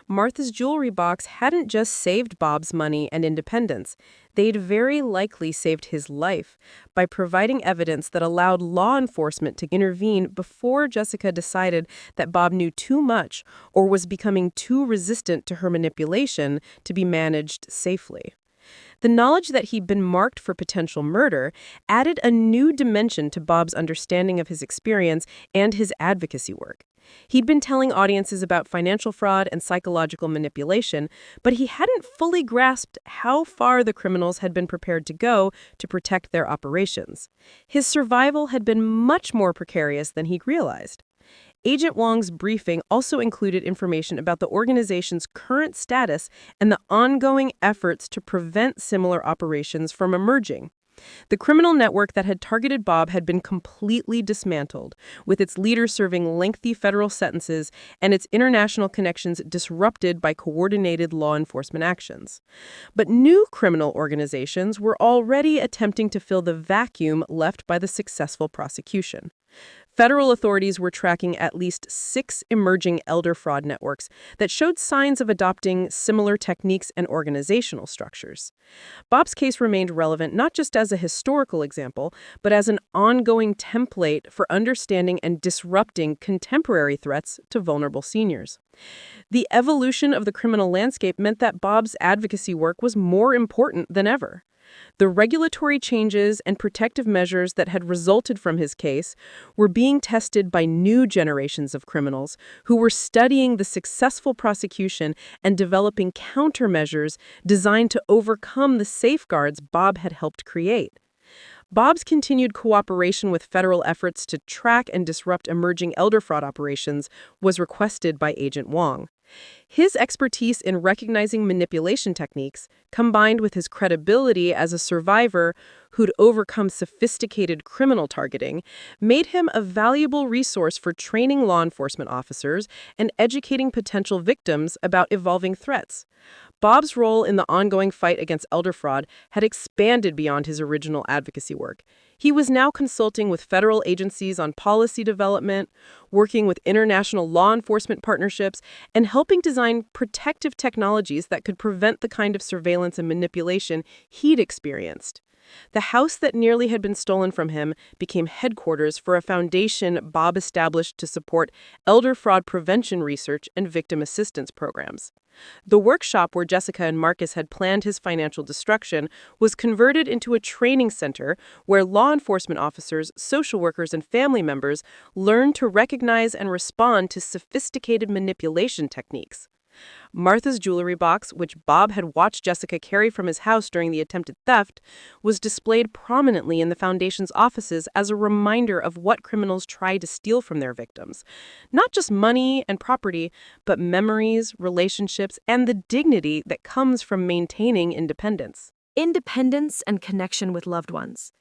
Martha's jewelry box hadn't just saved Bob's money and independence. They'd very likely saved his life by providing evidence that allowed law enforcement to intervene before Jessica decided that Bob knew too much or was becoming too resistant to her manipulation to be managed safely. The knowledge that he'd been marked for potential murder added a new dimension to Bob's understanding of his experience and his advocacy work. He'd been telling audiences about financial fraud and psychological manipulation, but he hadn't fully grasped how far the criminals had been prepared to go to protect their operations. His survival had been much more precarious than he'd realized. Agent Wong's briefing also included information about the organization's current status and the ongoing efforts to prevent similar operations from emerging. The criminal network that had targeted Bob had been completely dismantled, with its leaders serving lengthy federal sentences and its international connections disrupted by coordinated law enforcement actions. But new criminal organizations were already attempting to fill the vacuum left by the successful prosecution. Federal authorities were tracking at least 6 emerging elder fraud networks that showed signs of adopting similar techniques and organizational structures. Bob's case remained relevant not just as a historical example, but as an ongoing template for understanding and disrupting contemporary threats to vulnerable seniors. The evolution of the criminal landscape meant that Bob's advocacy work was more important than ever. The regulatory changes and protective measures that had resulted from his case were being tested by new generations of criminals who were studying the successful prosecution and developing countermeasures designed to overcome the safeguards Bob had helped create. Bob's continued cooperation with federal efforts to track and disrupt emerging elder fraud operations was requested by Agent Wong. His expertise in recognizing manipulation techniques, combined with his credibility as a survivor who'd overcome sophisticated criminal targeting, made him a valuable resource for training law enforcement officers and educating potential victims about evolving threats. Bob's role in the ongoing fight against elder fraud had expanded beyond his original advocacy work. He was now consulting with federal agencies on policy development, working with international law enforcement partnerships, and helping design protective technologies that could prevent the kind of surveillance and manipulation he'd experienced. The house that nearly had been stolen from him became headquarters for a foundation Bob established to support elder fraud prevention research and victim assistance programs. The workshop where Jessica and Marcus had planned his financial destruction was converted into a training center where law enforcement officers, social workers, and family members learned to recognize and respond to sophisticated manipulation techniques. Martha's jewelry box, which Bob had watched Jessica carry from his house during the attempted theft, was displayed prominently in the Foundation's offices as a reminder of what criminals try to steal from their victims. Not just money and property, but memories, relationships, and the dignity that comes from maintaining independence. Independence and connection with loved ones.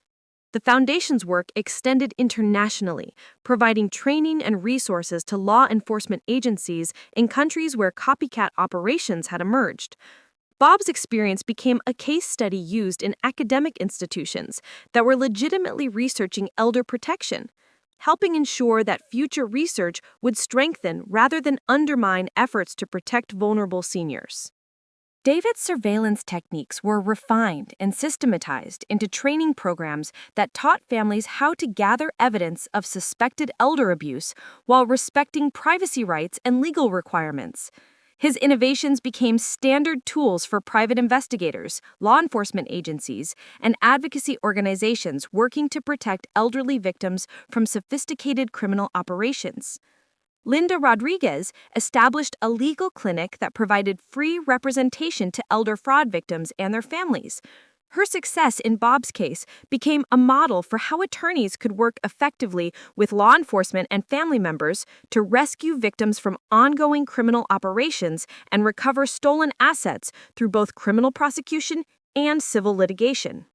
The Foundation's work extended internationally, providing training and resources to law enforcement agencies in countries where copycat operations had emerged. Bob's experience became a case study used in academic institutions that were legitimately researching elder protection. helping ensure that future research would strengthen rather than undermine efforts to protect vulnerable seniors. David's surveillance techniques were refined and systematized into training programs that taught families how to gather evidence of suspected elder abuse while respecting privacy rights and legal requirements. His innovations became standard tools for private investigators, law enforcement agencies, and advocacy organizations working to protect elderly victims from sophisticated criminal operations. Linda Rodriguez established a legal clinic that provided free representation to elder fraud victims and their families. Her success in Bob's case became a model for how attorneys could work effectively with law enforcement and family members to rescue victims from ongoing criminal operations and recover stolen assets through both criminal prosecution and civil litigation.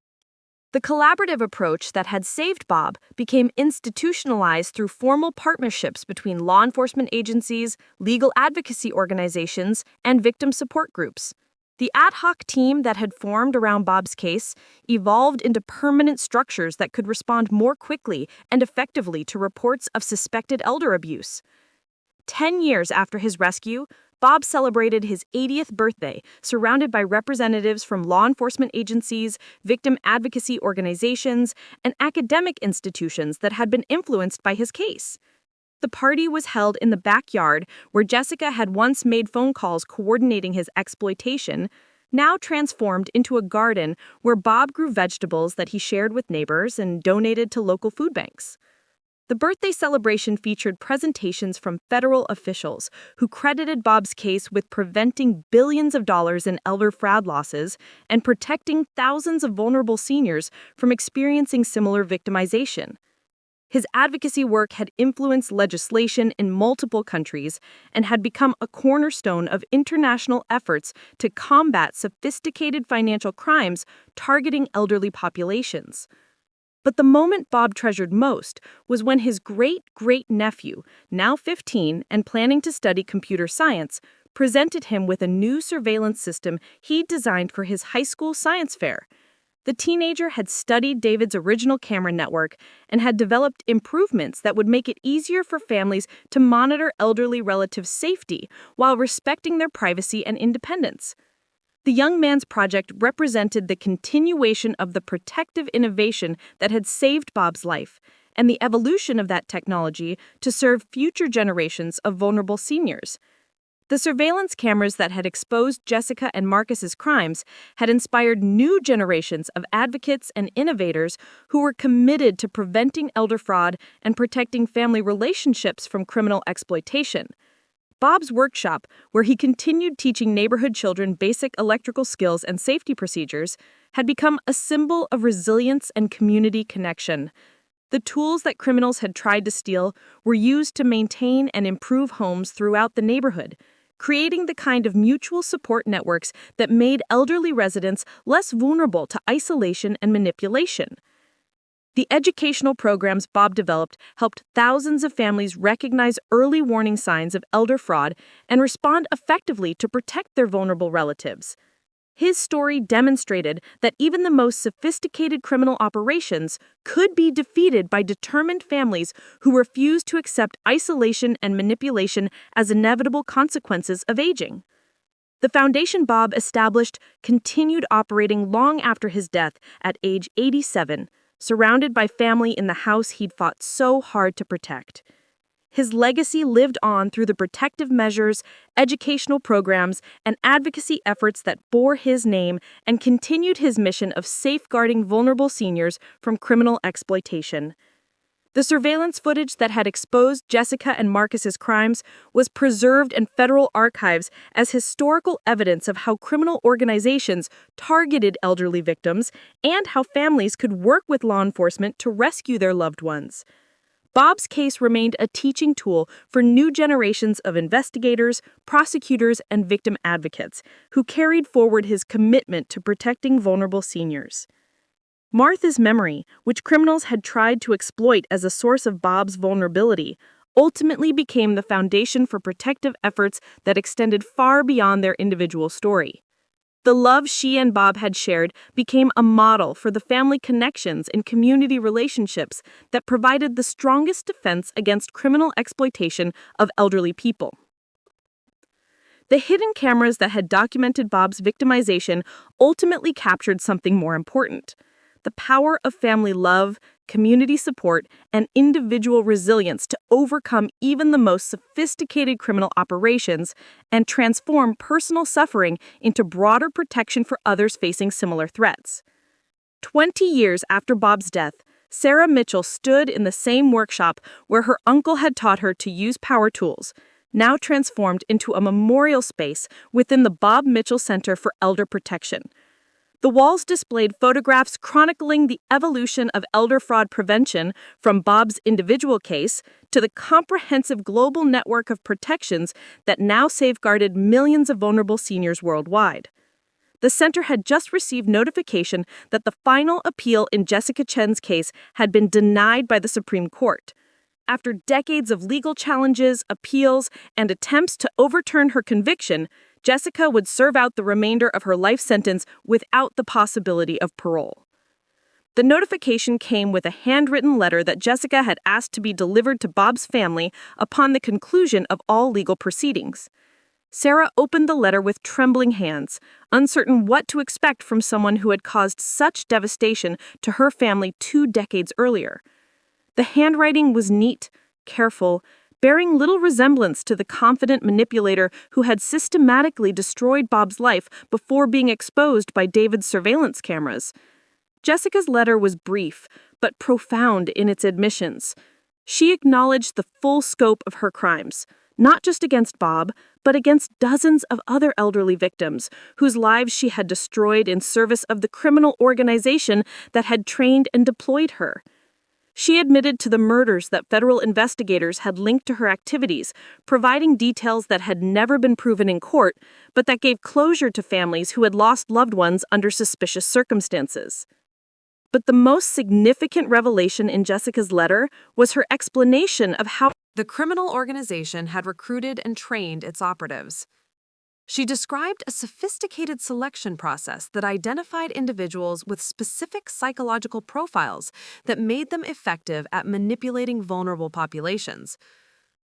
The collaborative approach that had saved Bob became institutionalized through formal partnerships between law enforcement agencies, legal advocacy organizations, and victim support groups. The ad hoc team that had formed around Bob's case evolved into permanent structures that could respond more quickly and effectively to reports of suspected elder abuse. 10 years after his rescue, Bob celebrated his 80th birthday, surrounded by representatives from law enforcement agencies, victim advocacy organizations, and academic institutions that had been influenced by his case. The party was held in the backyard where Jessica had once made phone calls coordinating his exploitation, now transformed into a garden where Bob grew vegetables that he shared with neighbors and donated to local food banks. The birthday celebration featured presentations from federal officials who credited Bob's case with preventing billions of dollars in elder fraud losses and protecting thousands of vulnerable seniors from experiencing similar victimization. His advocacy work had influenced legislation in multiple countries and had become a cornerstone of international efforts to combat sophisticated financial crimes targeting elderly populations. But the moment Bob treasured most was when his great-great-nephew, now 15 and planning to study computer science, presented him with a new surveillance system he'd designed for his high school science fair. The teenager had studied David's original camera network and had developed improvements that would make it easier for families to monitor elderly relatives' safety while respecting their privacy and independence. The young man's project represented the continuation of the protective innovation that had saved Bob's life and the evolution of that technology to serve future generations of vulnerable seniors. The surveillance cameras that had exposed Jessica and Marcus's crimes had inspired new generations of advocates and innovators who were committed to preventing elder fraud and protecting family relationships from criminal exploitation. Bob's workshop, where he continued teaching neighborhood children basic electrical skills and safety procedures, had become a symbol of resilience and community connection. The tools that criminals had tried to steal were used to maintain and improve homes throughout the neighborhood, creating the kind of mutual support networks that made elderly residents less vulnerable to isolation and manipulation. The educational programs Bob developed helped thousands of families recognize early warning signs of elder fraud and respond effectively to protect their vulnerable relatives. His story demonstrated that even the most sophisticated criminal operations could be defeated by determined families who refused to accept isolation and manipulation as inevitable consequences of aging. The foundation Bob established continued operating long after his death at age 87, surrounded by family in the house he'd fought so hard to protect. His legacy lived on through the protective measures, educational programs, and advocacy efforts that bore his name and continued his mission of safeguarding vulnerable seniors from criminal exploitation. The surveillance footage that had exposed Jessica and Marcus's crimes was preserved in federal archives as historical evidence of how criminal organizations targeted elderly victims and how families could work with law enforcement to rescue their loved ones. Bob's case remained a teaching tool for new generations of investigators, prosecutors, and victim advocates who carried forward his commitment to protecting vulnerable seniors. Martha's memory, which criminals had tried to exploit as a source of Bob's vulnerability, ultimately became the foundation for protective efforts that extended far beyond their individual story. The love she and Bob had shared became a model for the family connections and community relationships that provided the strongest defense against criminal exploitation of elderly people. The hidden cameras that had documented Bob's victimization ultimately captured something more important: the power of family love, community support, and individual resilience to overcome even the most sophisticated criminal operations and transform personal suffering into broader protection for others facing similar threats. 20 years after Bob's death, Sarah Mitchell stood in the same workshop where her uncle had taught her to use power tools, now transformed into a memorial space within the Bob Mitchell Center for Elder Protection. The walls displayed photographs chronicling the evolution of elder fraud prevention from Bob's individual case to the comprehensive global network of protections that now safeguarded millions of vulnerable seniors worldwide. The center had just received notification that the final appeal in Jessica Chen's case had been denied by the Supreme Court. After decades of legal challenges, appeals, and attempts to overturn her conviction, Jessica would serve out the remainder of her life sentence without the possibility of parole. The notification came with a handwritten letter that Jessica had asked to be delivered to Bob's family upon the conclusion of all legal proceedings. Sarah opened the letter with trembling hands, uncertain what to expect from someone who had caused such devastation to her family 2 decades earlier. The handwriting was neat, careful, bearing little resemblance to the confident manipulator who had systematically destroyed Bob's life before being exposed by David's surveillance cameras. Jessica's letter was brief, but profound in its admissions. She acknowledged the full scope of her crimes, not just against Bob, but against dozens of other elderly victims whose lives she had destroyed in service of the criminal organization that had trained and deployed her. She admitted to the murders that federal investigators had linked to her activities, providing details that had never been proven in court, but that gave closure to families who had lost loved ones under suspicious circumstances. But the most significant revelation in Jessica's letter was her explanation of how The criminal organization had recruited and trained its operatives. She described a sophisticated selection process that identified individuals with specific psychological profiles that made them effective at manipulating vulnerable populations.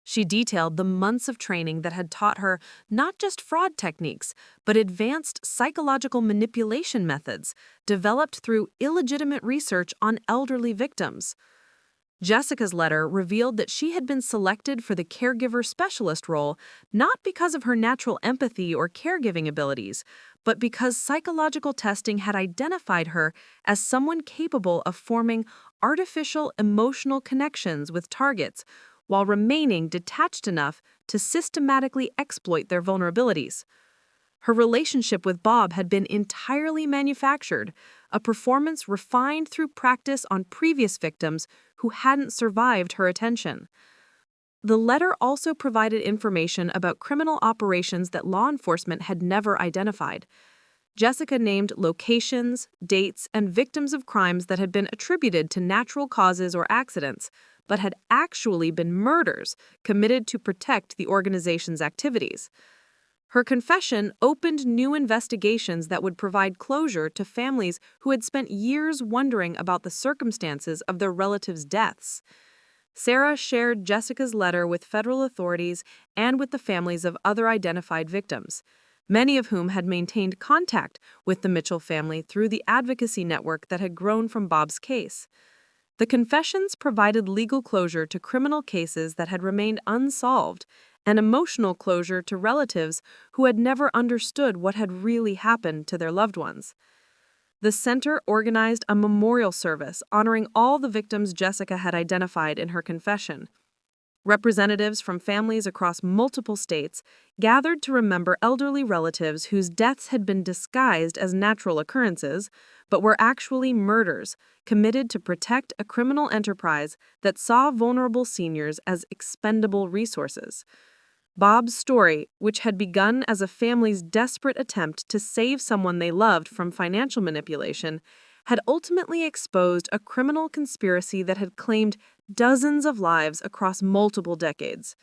She detailed the months of training that had taught her not just fraud techniques, but advanced psychological manipulation methods developed through illegitimate research on elderly victims. Jessica's letter revealed that she had been selected for the caregiver specialist role not because of her natural empathy or caregiving abilities, but because psychological testing had identified her as someone capable of forming artificial emotional connections with targets while remaining detached enough to systematically exploit their vulnerabilities. Her relationship with Bob had been entirely manufactured, a performance refined through practice on previous victims who hadn't survived her attention. The letter also provided information about criminal operations that law enforcement had never identified. Jessica named locations, dates, and victims of crimes that had been attributed to natural causes or accidents, but had actually been murders committed to protect the organization's activities. Her confession opened new investigations that would provide closure to families who had spent years wondering about the circumstances of their relatives' deaths. Sarah shared Jessica's letter with federal authorities and with the families of other identified victims, many of whom had maintained contact with the Mitchell family through the advocacy network that had grown from Bob's case. The confessions provided legal closure to criminal cases that had remained unsolved and emotional closure to relatives who had never understood what had really happened to their loved ones. The center organized a memorial service honoring all the victims Jessica had identified in her confession. Representatives from families across multiple states gathered to remember elderly relatives whose deaths had been disguised as natural occurrences, but were actually murders committed to protect a criminal enterprise that saw vulnerable seniors as expendable resources. Bob's story, which had begun as a family's desperate attempt to save someone they loved from financial manipulation, had ultimately exposed a criminal conspiracy that had claimed dozens of lives across multiple decades.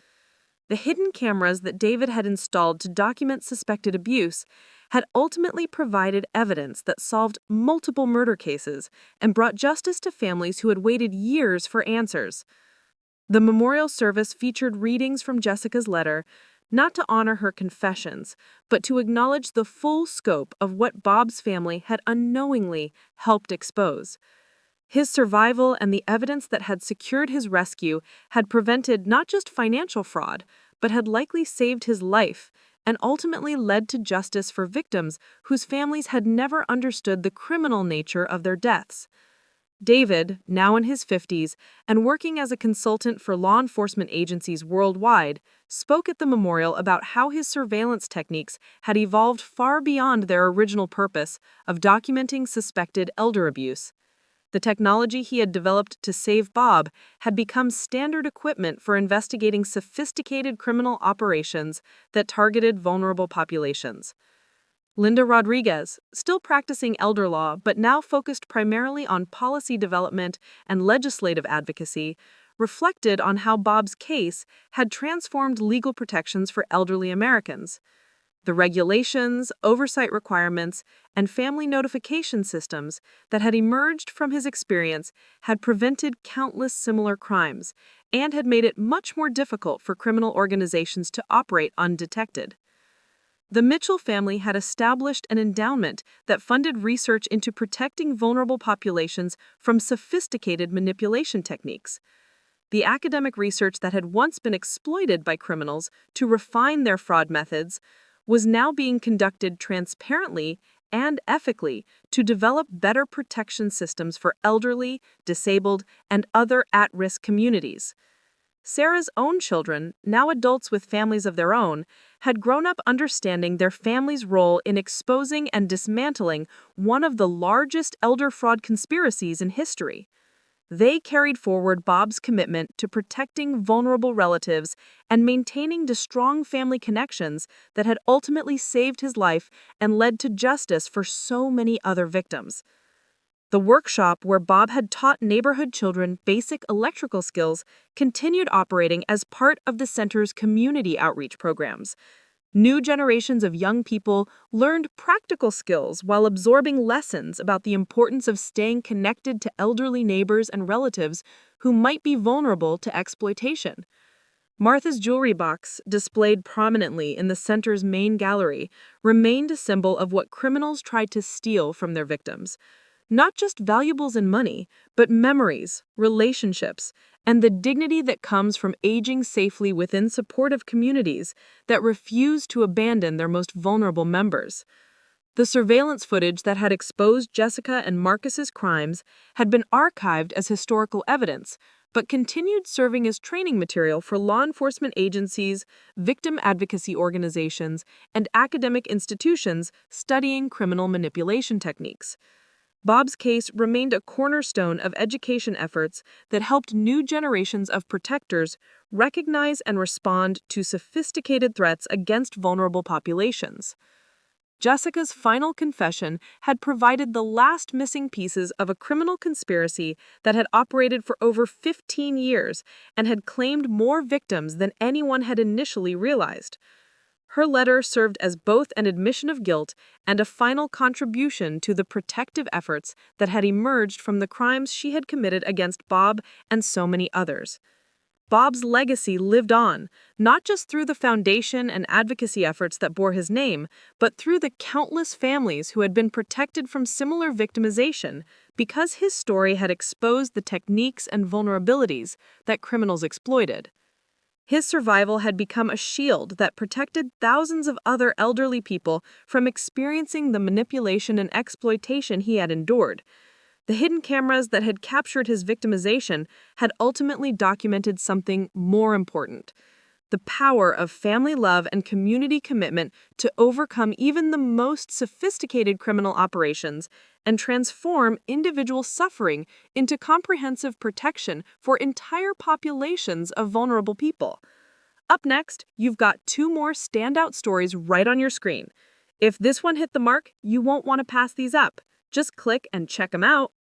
The hidden cameras that David had installed to document suspected abuse had ultimately provided evidence that solved multiple murder cases and brought justice to families who had waited years for answers. The memorial service featured readings from Jessica's letter, not to honor her confessions, but to acknowledge the full scope of what Bob's family had unknowingly helped expose. His survival and the evidence that had secured his rescue had prevented not just financial fraud, but had likely saved his life and ultimately led to justice for victims whose families had never understood the criminal nature of their deaths. David, now in his 50s and working as a consultant for law enforcement agencies worldwide, spoke at the memorial about how his surveillance techniques had evolved far beyond their original purpose of documenting suspected elder abuse. The technology he had developed to save Bob had become standard equipment for investigating sophisticated criminal operations that targeted vulnerable populations. Linda Rodriguez, still practicing elder law but now focused primarily on policy development and legislative advocacy, reflected on how Bob's case had transformed legal protections for elderly Americans. The regulations, oversight requirements, and family notification systems that had emerged from his experience had prevented countless similar crimes and had made it much more difficult for criminal organizations to operate undetected. The Mitchell family had established an endowment that funded research into protecting vulnerable populations from sophisticated manipulation techniques. The academic research that had once been exploited by criminals to refine their fraud methods was now being conducted transparently and ethically to develop better protection systems for elderly, disabled, and other at-risk communities. Sarah's own children, now adults with families of their own, had grown up understanding their family's role in exposing and dismantling one of the largest elder fraud conspiracies in history. They carried forward Bob's commitment to protecting vulnerable relatives and maintaining the strong family connections that had ultimately saved his life and led to justice for so many other victims. The workshop where Bob had taught neighborhood children basic electrical skills continued operating as part of the center's community outreach programs. New generations of young people learned practical skills while absorbing lessons about the importance of staying connected to elderly neighbors and relatives who might be vulnerable to exploitation. Martha's jewelry box, displayed prominently in the center's main gallery, remained a symbol of what criminals tried to steal from their victims. Not just valuables and money, but memories, relationships, and the dignity that comes from aging safely within supportive communities that refuse to abandon their most vulnerable members. The surveillance footage that had exposed Jessica and Marcus's crimes had been archived as historical evidence, but continued serving as training material for law enforcement agencies, victim advocacy organizations, and academic institutions studying criminal manipulation techniques. Bob's case remained a cornerstone of education efforts that helped new generations of protectors recognize and respond to sophisticated threats against vulnerable populations. Jessica's final confession had provided the last missing pieces of a criminal conspiracy that had operated for over 15 years and had claimed more victims than anyone had initially realized. Her letter served as both an admission of guilt and a final contribution to the protective efforts that had emerged from the crimes she had committed against Bob and so many others. Bob's legacy lived on, not just through the foundation and advocacy efforts that bore his name, but through the countless families who had been protected from similar victimization because his story had exposed the techniques and vulnerabilities that criminals exploited. His survival had become a shield that protected thousands of other elderly people from experiencing the manipulation and exploitation he had endured. The hidden cameras that had captured his victimization had ultimately documented something more important: the power of family love and community commitment to overcome even the most sophisticated criminal operations and transform individual suffering into comprehensive protection for entire populations of vulnerable people. Up next, you've got two more standout stories right on your screen. If this one hit the mark, you won't want to pass these up. Just click and check them out.